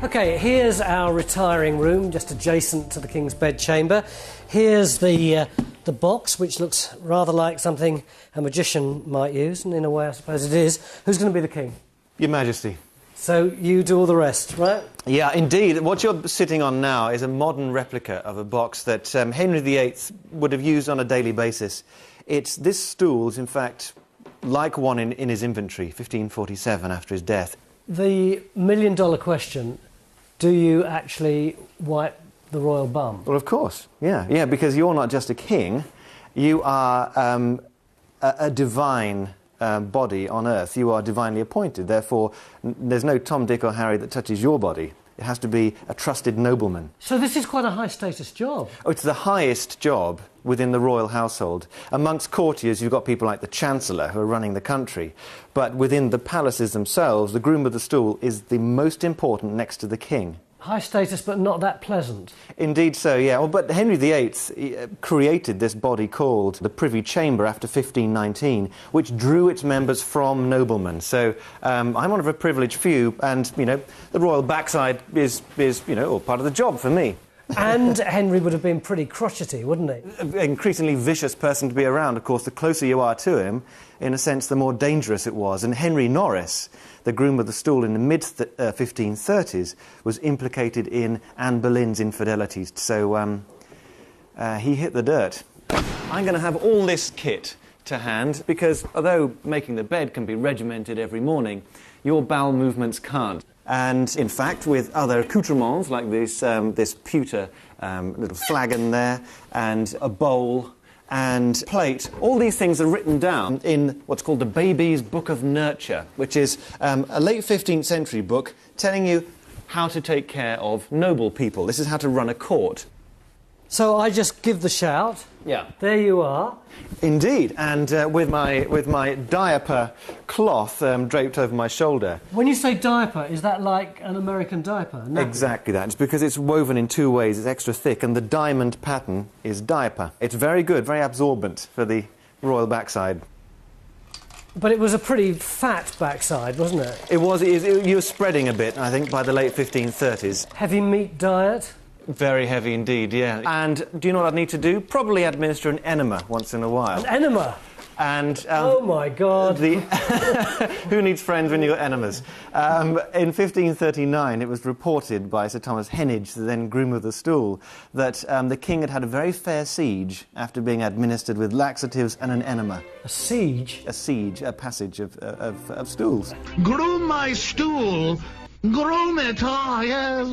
OK, here's our retiring room, just adjacent to the King's bedchamber. Here's the box, which looks rather like something a magician might use, and in a way I suppose it is. Who's going to be the King? Your Majesty. So you do all the rest, right? Yeah, indeed. What you're sitting on now is a modern replica of a box that Henry VIII would have used on a daily basis. This stool is, in fact, like one in his inventory, 1547, after his death. The million-dollar question, do you actually wipe the royal bum? Well, of course, yeah, because you're not just a king, you are a divine body on earth. You are divinely appointed, therefore there's no Tom, Dick or Harry that touches your body. It has to be a trusted nobleman. So this is quite a high-status job. Oh, it's the highest job within the royal household. Amongst courtiers, you've got people like the Chancellor who are running the country. But within the palaces themselves, the Groom of the Stool is the most important next to the king. High status, but not that pleasant. Indeed so, yeah. Well, but Henry VIII created this body called the Privy Chamber after 1519, which drew its members from noblemen. So I'm one of a privileged few, and, you know, the royal backside is you know, all part of the job for me. And Henry would have been pretty crotchety, wouldn't he? An increasingly vicious person to be around. Of course, the closer you are to him, in a sense, the more dangerous it was. And Henry Norris, the Groom of the Stool in the mid-1530s, was implicated in Anne Boleyn's infidelities. So he hit the dirt. I'm going to have all this kit to hand, because although making the bed can be regimented every morning, your bowel movements can't. And, in fact, with other accoutrements, like this pewter little flagon there, and a bowl and plate, all these things are written down in what's called the Baby's Book of Nurture, which is a late 15th century book telling you how to take care of noble people. This is how to run a court. So I just give the shout. Yeah. There you are. Indeed, and with my diaper cloth draped over my shoulder. When you say diaper, is that like an American diaper? No. Exactly that. It's because it's woven in two ways. It's extra thick, and the diamond pattern is diaper. It's very good, very absorbent for the royal backside. But it was a pretty fat backside, wasn't it? It was. You were spreading a bit, I think, by the late 1530s. Heavy meat diet? Very heavy indeed, yeah. And do you know what I'd need to do? Probably administer an enema once in a while. An enema? And oh my God! Who needs friends when you've got enemas? In 1539, it was reported by Sir Thomas Heneage, the then Groom of the Stool, that the king had had a very fair siege after being administered with laxatives and an enema. A siege? A siege, a passage of stools. Groom my stool. Groom it, oh, yes.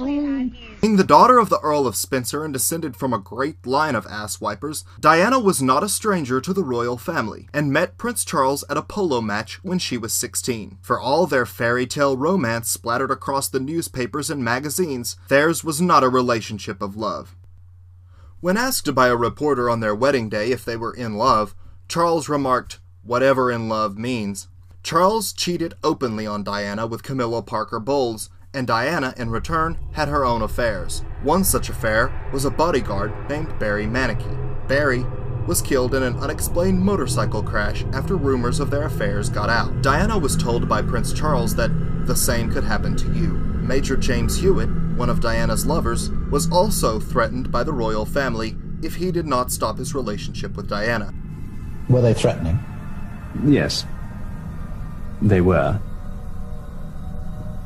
Being the daughter of the Earl of Spencer and descended from a great line of ass-wipers, Diana was not a stranger to the royal family, and met Prince Charles at a polo match when she was 16. For all their fairy tale romance splattered across the newspapers and magazines, theirs was not a relationship of love. When asked by a reporter on their wedding day if they were in love, Charles remarked, "Whatever in love means." Charles cheated openly on Diana with Camilla Parker Bowles, and Diana, in return, had her own affairs. One such affair was a bodyguard named Barry Manicky. Barry was killed in an unexplained motorcycle crash after rumors of their affairs got out. Diana was told by Prince Charles that the same could happen to you. Major James Hewitt, one of Diana's lovers, was also threatened by the royal family if he did not stop his relationship with Diana. Were they threatening? Yes. They were,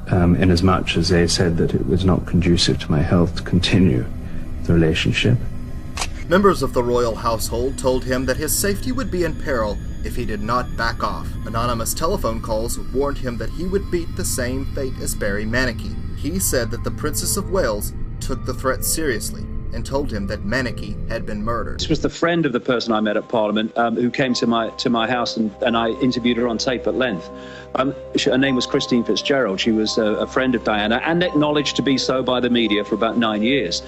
inasmuch as they said that it was not conducive to my health to continue the relationship. Members of the royal household told him that his safety would be in peril If he did not back off, anonymous telephone calls warned him that he would meet the same fate as Barry Manicky. He said that the Princess of Wales took the threat seriously and told him that Manicky had been murdered. This was the friend of the person I met at Parliament who came to my house, and I interviewed her on tape at length. Her name was Christine Fitzgerald. She was a friend of Diana and acknowledged to be so by the media for about 9 years.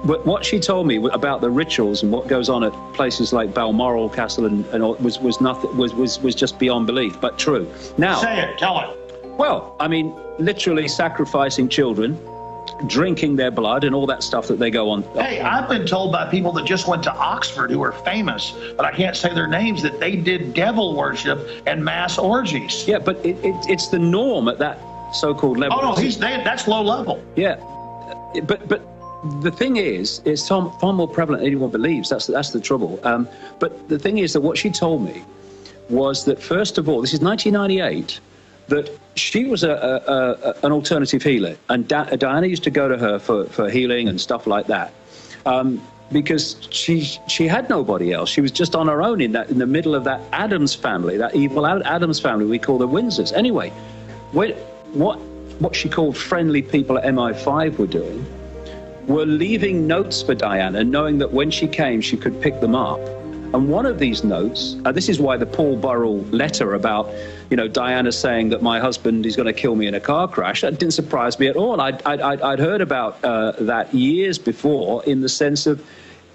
But what she told me about the rituals and what goes on at places like Balmoral Castle and all, was just beyond belief, but true. Now, say it, tell it. Well, I mean, literally sacrificing children, drinking their blood, and all that stuff that they go on. Hey, I've been told by people that just went to Oxford who are famous, but I can't say their names, that they did devil worship and mass orgies. Yeah, but it's the norm at that so-called level. Oh no, that's low level. Yeah, but the thing is, it's far more prevalent than anyone believes. That's the trouble. But the thing is that what she told me was that, first of all, this is 1998, that she was an alternative healer, and Diana used to go to her for healing and stuff like that, because she had nobody else. She was just on her own in the middle of that Adams family, that evil Adams family we call the Windsors. Anyway, what she called friendly people at MI5 were doing were leaving notes for Diana, knowing that when she came, she could pick them up. And one of these notes, this is why the Paul Burrell letter about, Diana saying that my husband is going to kill me in a car crash, that didn't surprise me at all. I'd heard about that years before, in the sense of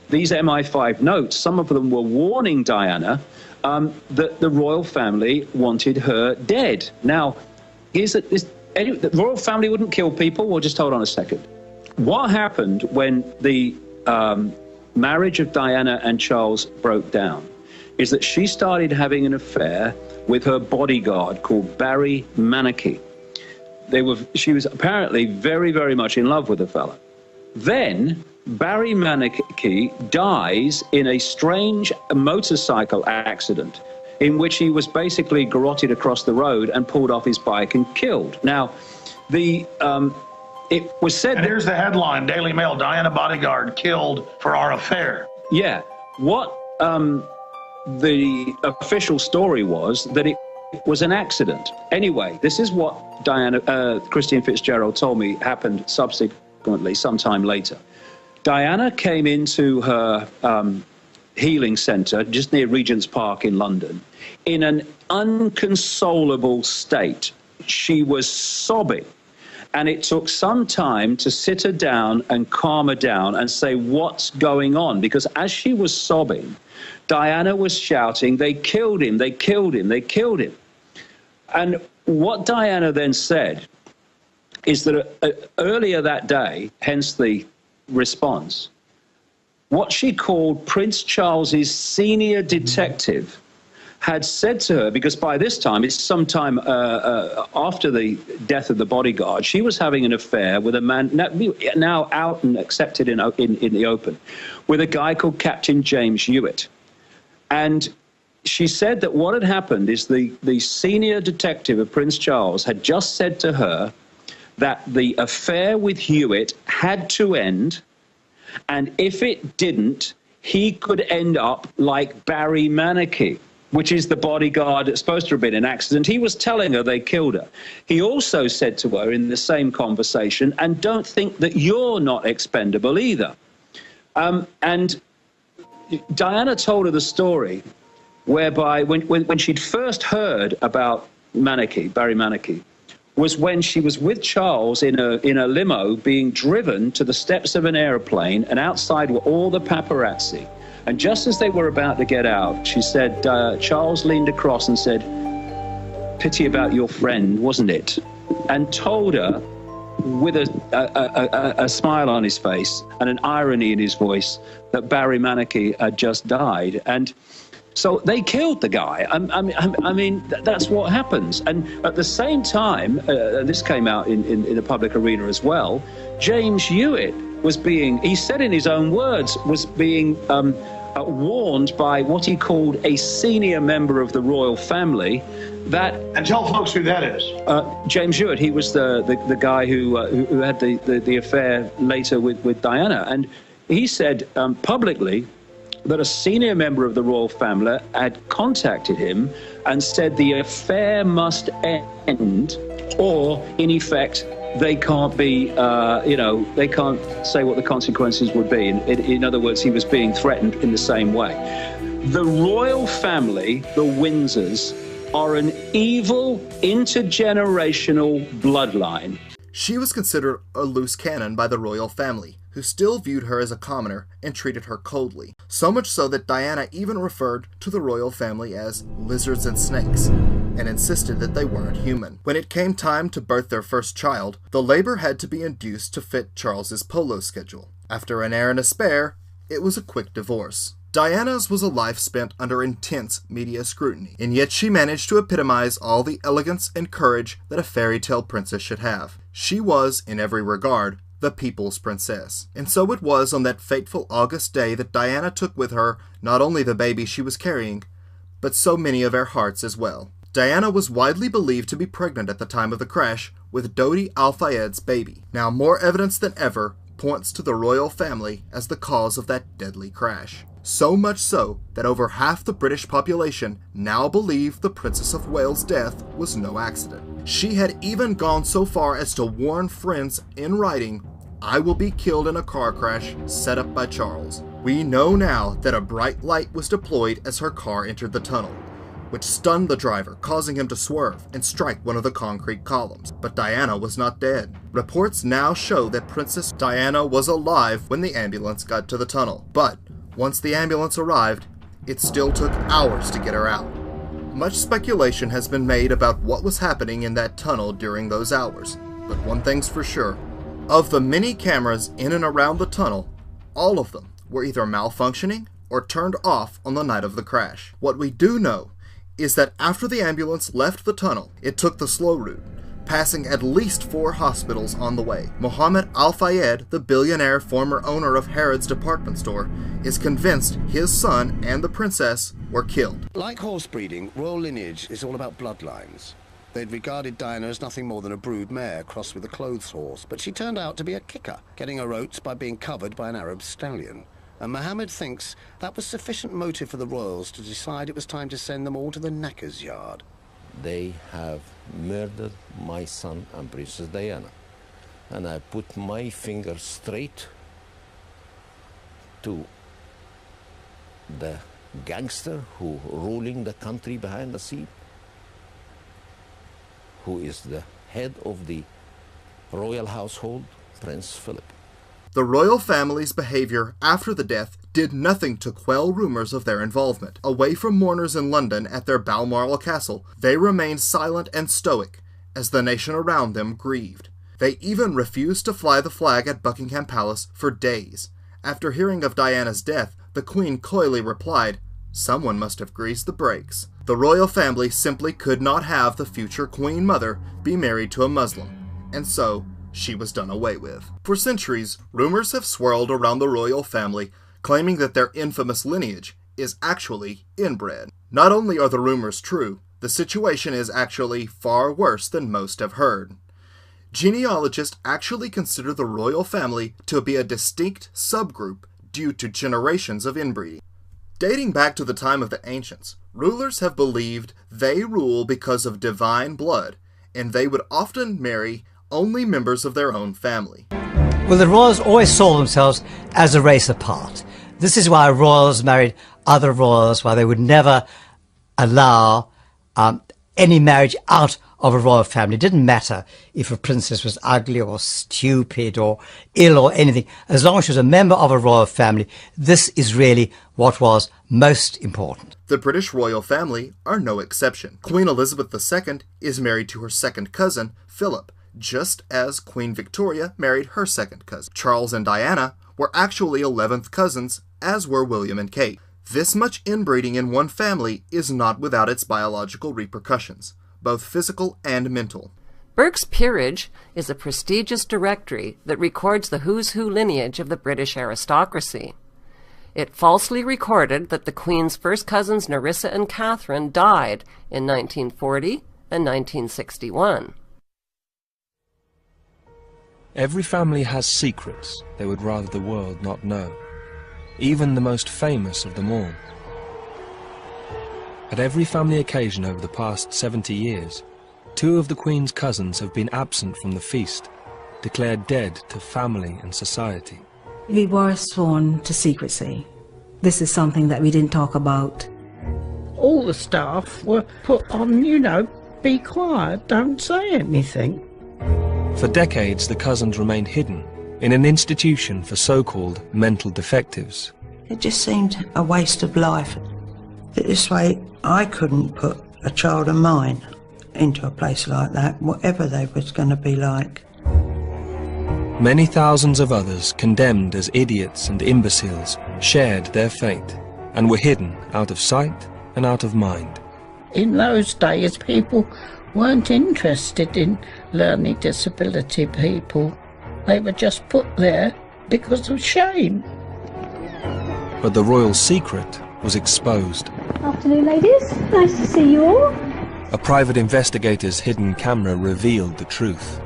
these MI5 notes. Some of them were warning Diana that the royal family wanted her dead. Now, the royal family wouldn't kill people. Well, just hold on a second. What happened when the marriage of Diana and Charles broke down is that she started having an affair with her bodyguard called Barry Manicky. She was apparently very, very much in love with the fella. Then Barry Manicky dies in a strange motorcycle accident in which he was basically garroted across the road and pulled off his bike and killed. Now, it was said... And here's the headline, Daily Mail, Diana bodyguard killed for our affair. Yeah. What the official story was, that it was an accident. Anyway, this is what Christine Fitzgerald told me happened subsequently, sometime later. Diana came into her healing centre just near Regent's Park in London in an unconsolable state. She was sobbing. And it took some time to sit her down and calm her down and say, what's going on? Because as she was sobbing, Diana was shouting, they killed him, they killed him, they killed him. And what Diana then said is that earlier that day, hence the response, what she called Prince Charles's senior detective had said to her, because by this time, it's sometime after the death of the bodyguard, she was having an affair with a man now out and accepted in the open, with a guy called Captain James Hewitt. And she said that what had happened is the senior detective of Prince Charles had just said to her that the affair with Hewitt had to end, and if it didn't, he could end up like Barry Manicky, which is the bodyguard that's supposed to have been an accident. He was telling her they killed her. He also said to her in the same conversation, and don't think that you're not expendable either. And Diana told her the story whereby when she'd first heard about Manicky, Barry Manicky, was when she was with Charles in a limo being driven to the steps of an aeroplane, and outside were all the paparazzi. And just as they were about to get out, she said, Charles leaned across and said, pity about your friend, wasn't it? And told her with a smile on his face and an irony in his voice that Barry Manicky had just died. And so they killed the guy. I mean, that's what happens. And at the same time, this came out in the public arena as well, James Hewitt was being, he said in his own words, was being warned by what he called a senior member of the royal family that... And tell folks who that is. James Hewitt, he was the guy who had the affair later with Diana. And he said publicly that a senior member of the royal family had contacted him and said the affair must end, or in effect, they can't be, they can't say what the consequences would be. In other words, he was being threatened in the same way. The royal family, the Windsors, are an evil intergenerational bloodline. She was considered a loose cannon by the royal family, who still viewed her as a commoner and treated her coldly. So much so that Diana even referred to the royal family as lizards and snakes, and insisted that they weren't human. When it came time to birth their first child, the labor had to be induced to fit Charles's polo schedule. After an heir and a spare, it was a quick divorce. Diana's was a life spent under intense media scrutiny, and yet she managed to epitomize all the elegance and courage that a fairy tale princess should have. She was, in every regard, the people's princess. And so it was on that fateful August day that Diana took with her not only the baby she was carrying, but so many of our hearts as well. Diana was widely believed to be pregnant at the time of the crash with Dodi Al-Fayed's baby. Now more evidence than ever points to the royal family as the cause of that deadly crash. So much so that over half the British population now believe the Princess of Wales' death was no accident. She had even gone so far as to warn friends in writing, "I will be killed in a car crash set up by Charles." We know now that a bright light was deployed as her car entered the tunnel, which stunned the driver, causing him to swerve and strike one of the concrete columns. But Diana was not dead. Reports now show that Princess Diana was alive when the ambulance got to the tunnel. But once the ambulance arrived, it still took hours to get her out. Much speculation has been made about what was happening in that tunnel during those hours, but one thing's for sure. Of the many cameras in and around the tunnel, all of them were either malfunctioning or turned off on the night of the crash. What we do know is that after the ambulance left the tunnel, it took the slow route, passing at least 4 hospitals on the way. Mohammed Al-Fayed, the billionaire former owner of Harrods department store, is convinced his son and the princess were killed. Like horse breeding, royal lineage is all about bloodlines. They'd regarded Diana as nothing more than a brood mare crossed with a clothes horse, but she turned out to be a kicker, getting her oats by being covered by an Arab stallion. And Mohammed thinks that was sufficient motive for the royals to decide it was time to send them all to the knacker's yard. They have murdered my son and Princess Diana, and I put my finger straight to the gangster who ruling the country behind the scene, who is the head of the royal household, Prince Philip. The royal family's behavior after the death did nothing to quell rumors of their involvement. Away from mourners in London at their Balmoral castle, they remained silent and stoic as the nation around them grieved. They even refused to fly the flag at Buckingham Palace for days. After hearing of Diana's death, the Queen coyly replied, "Someone must have greased the brakes." The royal family simply could not have the future Queen Mother be married to a Muslim, and so she was done away with. For centuries, rumors have swirled around the royal family, claiming that their infamous lineage is actually inbred. Not only are the rumors true, the situation is actually far worse than most have heard. Genealogists actually consider the royal family to be a distinct subgroup due to generations of inbreeding. Dating back to the time of the ancients, rulers have believed they rule because of divine blood, and they would often marry only members of their own family. Well, the royals always saw themselves as a race apart. This is why royals married other royals, why they would never allow any marriage out of a royal family. It didn't matter if a princess was ugly or stupid or ill or anything. As long as she was a member of a royal family, this is really what was most important. The British royal family are no exception. Queen Elizabeth II is married to her second cousin, Philip, just as Queen Victoria married her second cousin. Charles and Diana were actually 11th cousins, as were William and Kate. This much inbreeding in one family is not without its biological repercussions, both physical and mental. Burke's Peerage is a prestigious directory that records the who's who lineage of the British aristocracy. It falsely recorded that the Queen's first cousins Nerissa and Catherine died in 1940 and 1961. Every family has secrets they would rather the world not know. even the most famous of them all. At every family occasion over the past 70 years, 2 of the Queen's cousins have been absent from the feast, declared dead to family and society. We were sworn to secrecy. This is something that we didn't talk about. All the staff were put on, be quiet, don't say anything. For decades, the cousins remained hidden in an institution for so-called mental defectives. It just seemed a waste of life. This way, I couldn't put a child of mine into a place like that, whatever they was going to be like. Many thousands of others, condemned as idiots and imbeciles, shared their fate and were hidden out of sight and out of mind. In those days, people weren't interested in learning disability people. They were just put there because of shame. But the royal secret was exposed. Afternoon, ladies. Nice to see you all. A private investigator's hidden camera revealed the truth.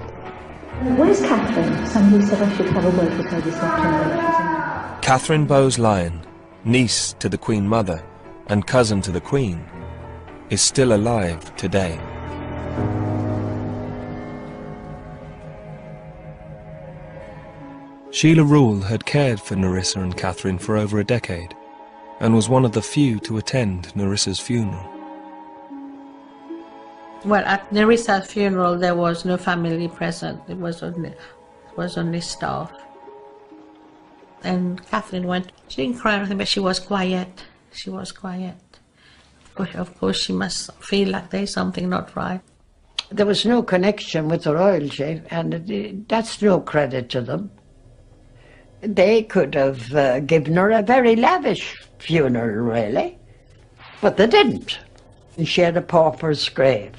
Where's Catherine? Somebody said I should have a word with her this afternoon. Catherine Bowes-Lyon, niece to the Queen Mother and cousin to the Queen, is still alive today. Sheila Rule had cared for Nerissa and Catherine for over a decade, and was one of the few to attend Nerissa's funeral. Well, at Nerissa's funeral there was no family present. It was only staff. And Catherine went. She didn't cry or anything, but she was quiet. She was quiet. Of course, she must feel like there's something not right. There was no connection with the royalty, and that's no credit to them. They could have given her a very lavish funeral, really, but they didn't. She had a pauper's grave.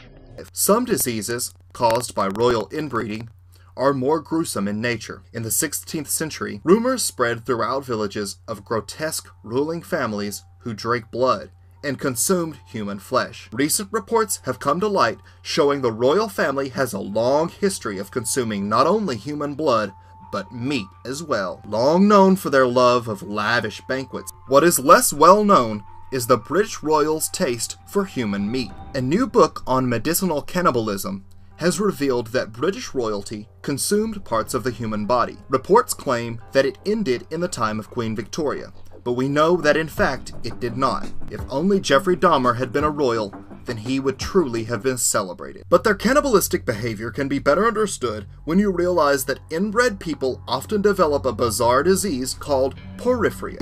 Some diseases, caused by royal inbreeding, are more gruesome in nature. In the 16th century, rumors spread throughout villages of grotesque ruling families who drank blood and consumed human flesh. Recent reports have come to light showing the royal family has a long history of consuming not only human blood, but meat as well, long known for their love of lavish banquets. What is less well known is the British royals' taste for human meat. A new book on medicinal cannibalism has revealed that British royalty consumed parts of the human body. Reports claim that it ended in the time of Queen Victoria, but we know that in fact it did not. If only Jeffrey Dahmer had been a royal, then he would truly have been celebrated. But their cannibalistic behavior can be better understood when you realize that inbred people often develop a bizarre disease called porphyria.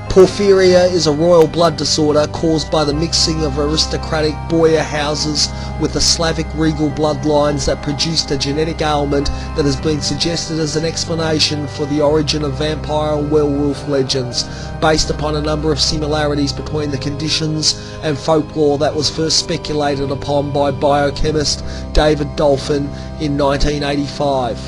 Porphyria is a royal blood disorder caused by the mixing of aristocratic Boyer houses with the Slavic regal bloodlines that produced a genetic ailment that has been suggested as an explanation for the origin of vampire and werewolf legends, based upon a number of similarities between the conditions and folklore that was first speculated upon by biochemist David Dolphin in 1985.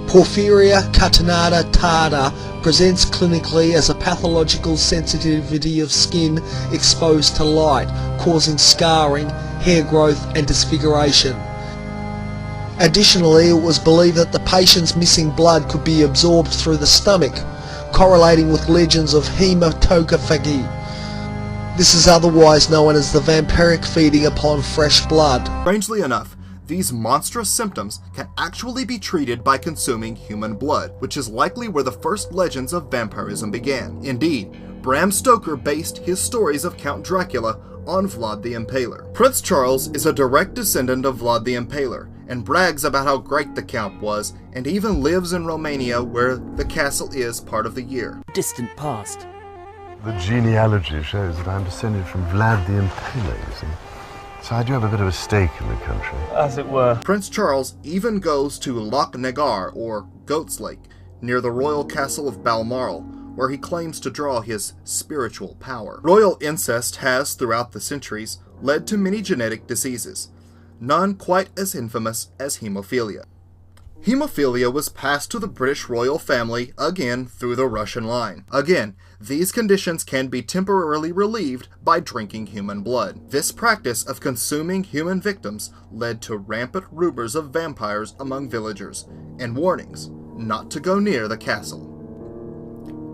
Porphyria catenata tarda presents clinically as a pathological sensitivity of skin exposed to light, causing scarring, hair growth and disfiguration. Additionally, it was believed that the patient's missing blood could be absorbed through the stomach, correlating with legends of hematophagy. This is otherwise known as the vampiric feeding upon fresh blood. Strangely enough, these monstrous symptoms can actually be treated by consuming human blood, which is likely where the first legends of vampirism began. Indeed, Bram Stoker based his stories of Count Dracula on Vlad the Impaler. Prince Charles is a direct descendant of Vlad the Impaler, and brags about how great the Count was, and even lives in Romania, where the castle is part of the year. Distant past. The genealogy shows that I'm descended from Vlad the Impaler, you see. So I do have a bit of a stake in the country. As it were. Prince Charles even goes to Loch Nagar, or Goat's Lake, near the royal castle of Balmoral, where he claims to draw his spiritual power. Royal incest has, throughout the centuries, led to many genetic diseases, none quite as infamous as hemophilia. Hemophilia was passed to the British royal family again through the Russian line. Again, these conditions can be temporarily relieved by drinking human blood. This practice of consuming human victims led to rampant rumors of vampires among villagers, and warnings not to go near the castle.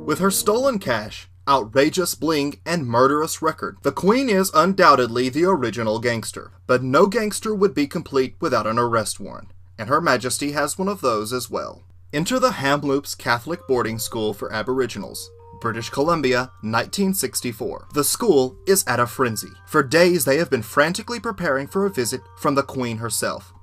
With her stolen cash, outrageous bling, and murderous record, the Queen is undoubtedly the original gangster. But no gangster would be complete without an arrest warrant, and Her Majesty has one of those as well. Enter the Kamloops Catholic Boarding School for Aboriginals, British Columbia, 1964. The school is at a frenzy. For days they have been frantically preparing for a visit from the Queen herself.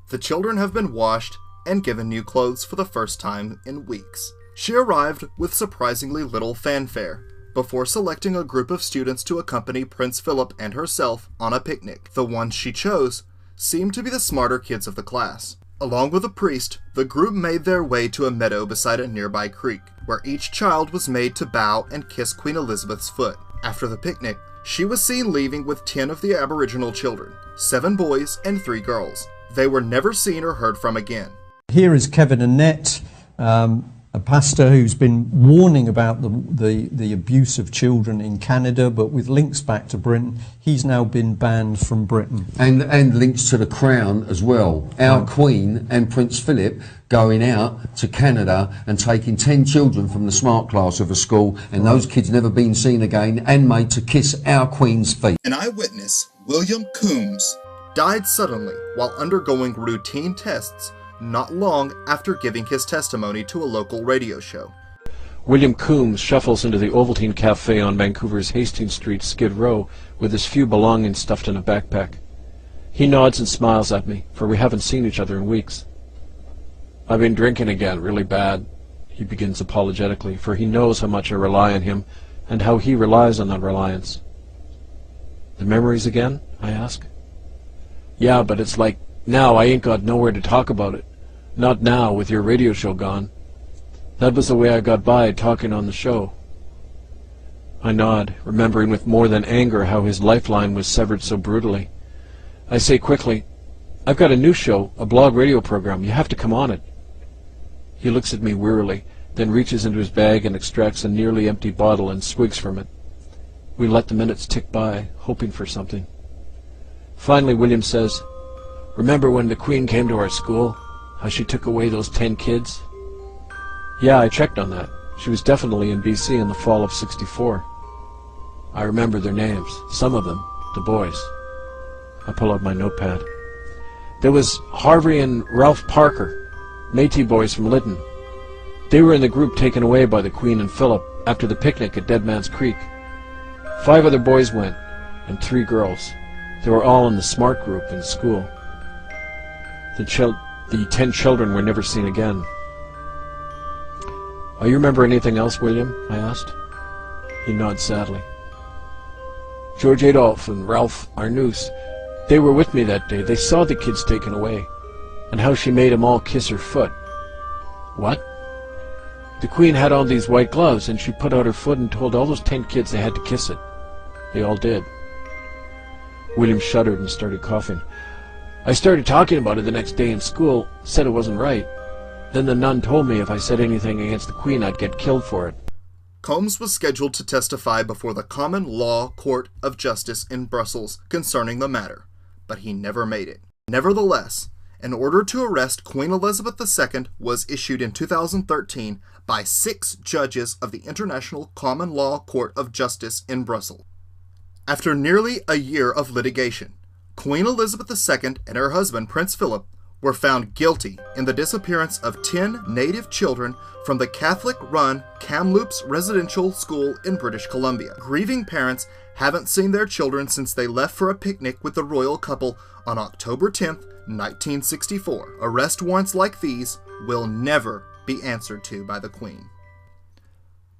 The children have been washed and given new clothes for the first time in weeks. She arrived with surprisingly little fanfare, before selecting a group of students to accompany Prince Philip and herself on a picnic. The ones she chose seemed to be the smarter kids of the class. Along with a priest, the group made their way to a meadow beside a nearby creek, where each child was made to bow and kiss Queen Elizabeth's foot. After the picnic, she was seen leaving with 10 of the Aboriginal children, 7 boys and 3 girls. They were never seen or heard from again. Here is Kevin Annette, a pastor who's been warning about the abuse of children in Canada, but with links back to Britain. He's now been banned from Britain. And links to the Crown as well. Our Queen and Prince Philip going out to Canada and taking 10 children from the smart class of a school, and those kids never been seen again, and made to kiss our Queen's feet. An eyewitness, William Coombs, died suddenly while undergoing routine tests not long after giving his testimony to a local radio show. William Coombs shuffles into the Ovaltine Cafe on Vancouver's Hastings Street, Skid Row, with his few belongings stuffed in a backpack. He nods and smiles at me, for we haven't seen each other in weeks. "I've been drinking again, really bad," he begins apologetically, for he knows how much I rely on him, and how he relies on that reliance. "The memories again?" I ask. "Yeah, but it's like now I ain't got nowhere to talk about it. Not now, with your radio show gone. That was the way I got by, talking on the show." I nod, remembering with more than anger how his lifeline was severed so brutally. I say quickly, "I've got a new show, a blog radio program. You have to come on it." He looks at me wearily, then reaches into his bag and extracts a nearly empty bottle and swigs from it. We let the minutes tick by, hoping for something. Finally, William says, "Remember when the Queen came to our school? How she took away those 10 kids?" "Yeah, I checked on that. She was definitely in BC in the fall of '64. I remember their names, some of them, the boys." I pull out my notepad. "There was Harvey and Ralph Parker, Métis boys from Lytton. They were in the group taken away by the Queen and Philip after the picnic at Dead Man's Creek. 5 other boys went, and 3 girls. They were all in the smart group in school. The 10 children were never seen again." "Oh, you remember anything else, William?" I asked. He nods sadly. "George Adolphe and Ralph Arnoux, they were with me that day. They saw the kids taken away, and how she made them all kiss her foot." "What?" "The Queen had on these white gloves, and she put out her foot and told all those 10 kids they had to kiss it. They all did." William shuddered and started coughing. "I started talking about it the next day in school, said it wasn't right. Then the nun told me if I said anything against the Queen, I'd get killed for it." Combs was scheduled to testify before the Common Law Court of Justice in Brussels concerning the matter, but he never made it. Nevertheless, an order to arrest Queen Elizabeth II was issued in 2013 by 6 judges of the International Common Law Court of Justice in Brussels. After nearly a year of litigation, Queen Elizabeth II and her husband Prince Philip were found guilty in the disappearance of 10 native children from the Catholic-run Kamloops Residential School in British Columbia. Grieving parents haven't seen their children since they left for a picnic with the royal couple on October 10, 1964. Arrest warrants like these will never be answered to by the Queen.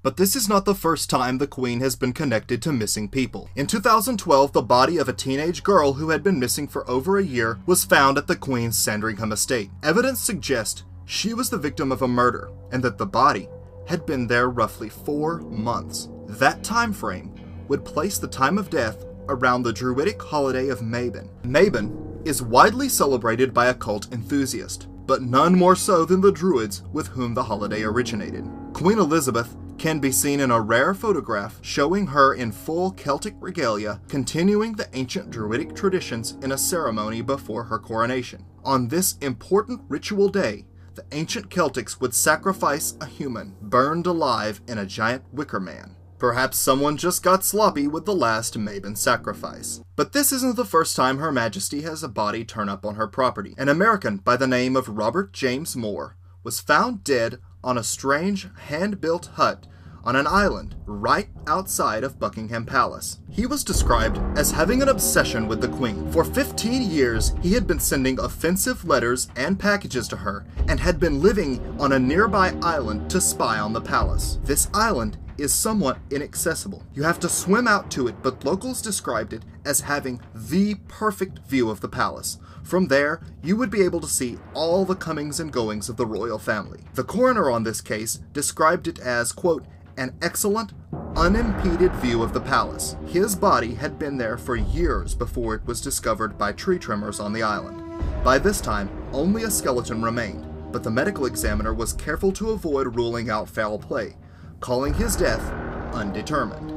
But this is not the first time the Queen has been connected to missing people. In 2012, the body of a teenage girl who had been missing for over a year was found at the Queen's Sandringham estate. Evidence suggests she was the victim of a murder, and that the body had been there roughly 4 months. That time frame would place the time of death around the Druidic holiday of Mabon. Mabon is widely celebrated by occult enthusiasts, but none more so than the Druids with whom the holiday originated. Queen Elizabeth can be seen in a rare photograph showing her in full Celtic regalia, continuing the ancient Druidic traditions in a ceremony before her coronation. On this important ritual day, the ancient Celtics would sacrifice a human burned alive in a giant wicker man. Perhaps someone just got sloppy with the last Mabon sacrifice. But this isn't the first time Her Majesty has a body turn up on her property. An American by the name of Robert James Moore was found dead on a strange hand-built hut on an island right outside of Buckingham Palace. He was described as having an obsession with the Queen. For 15 years, he had been sending offensive letters and packages to her, and had been living on a nearby island to spy on the palace. This island is somewhat inaccessible. You have to swim out to it, but locals described it as having the perfect view of the palace. From there, you would be able to see all the comings and goings of the royal family. The coroner on this case described it as, quote, an excellent, unimpeded view of the palace. His body had been there for years before it was discovered by tree trimmers on the island. By this time, only a skeleton remained, but the medical examiner was careful to avoid ruling out foul play, calling his death undetermined.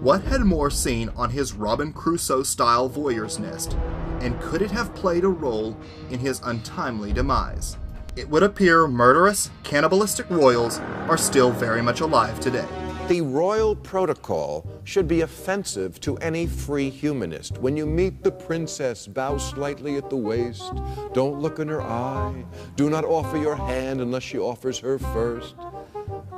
What had Moore seen on his Robin Crusoe-style voyeur's nest, and could it have played a role in his untimely demise? It would appear murderous, cannibalistic royals are still very much alive today. The royal protocol should be offensive to any free humanist. When you meet the princess, bow slightly at the waist. Don't look in her eye. Do not offer your hand unless she offers her first.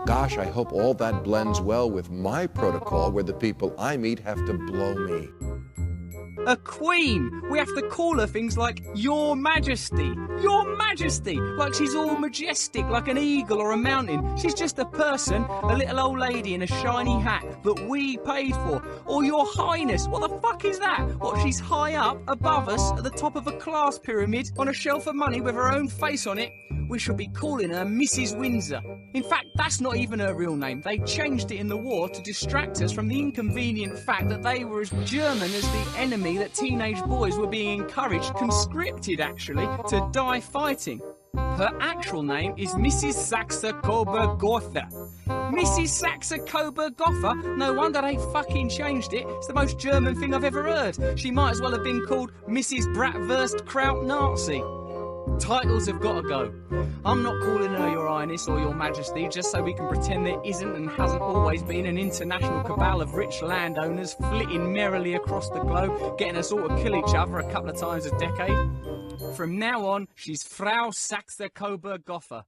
Gosh, I hope all that blends well with my protocol, where the people I meet have to blow me. A queen! We have to call her things like Your Majesty. Your Majesty! Like she's all majestic, like an eagle or a mountain. She's just a person, a little old lady in a shiny hat that we paid for. Or Your Highness, what the fuck is that? What, she's high up, above us, at the top of a class pyramid, on a shelf of money with her own face on it? We should be calling her Mrs. Windsor. In fact, that's not even her real name. They changed it in the war to distract us from the inconvenient fact that they were as German as the enemy that teenage boys were being encouraged, conscripted actually, to die fighting. Her actual name is Mrs. Saxe-Coburg-Gotha. Mrs. Saxe-Coburg-Gotha? No wonder they fucking changed it. It's the most German thing I've ever heard. She might as well have been called Mrs. Bratwurst Kraut Nazi. Titles have got to go. I'm not calling her Your Highness or Your Majesty just so we can pretend there isn't and hasn't always been an international cabal of rich landowners flitting merrily across the globe, getting us all to kill each other a couple of times a decade. From now on, she's Frau Saxe-Coburg-Gotha.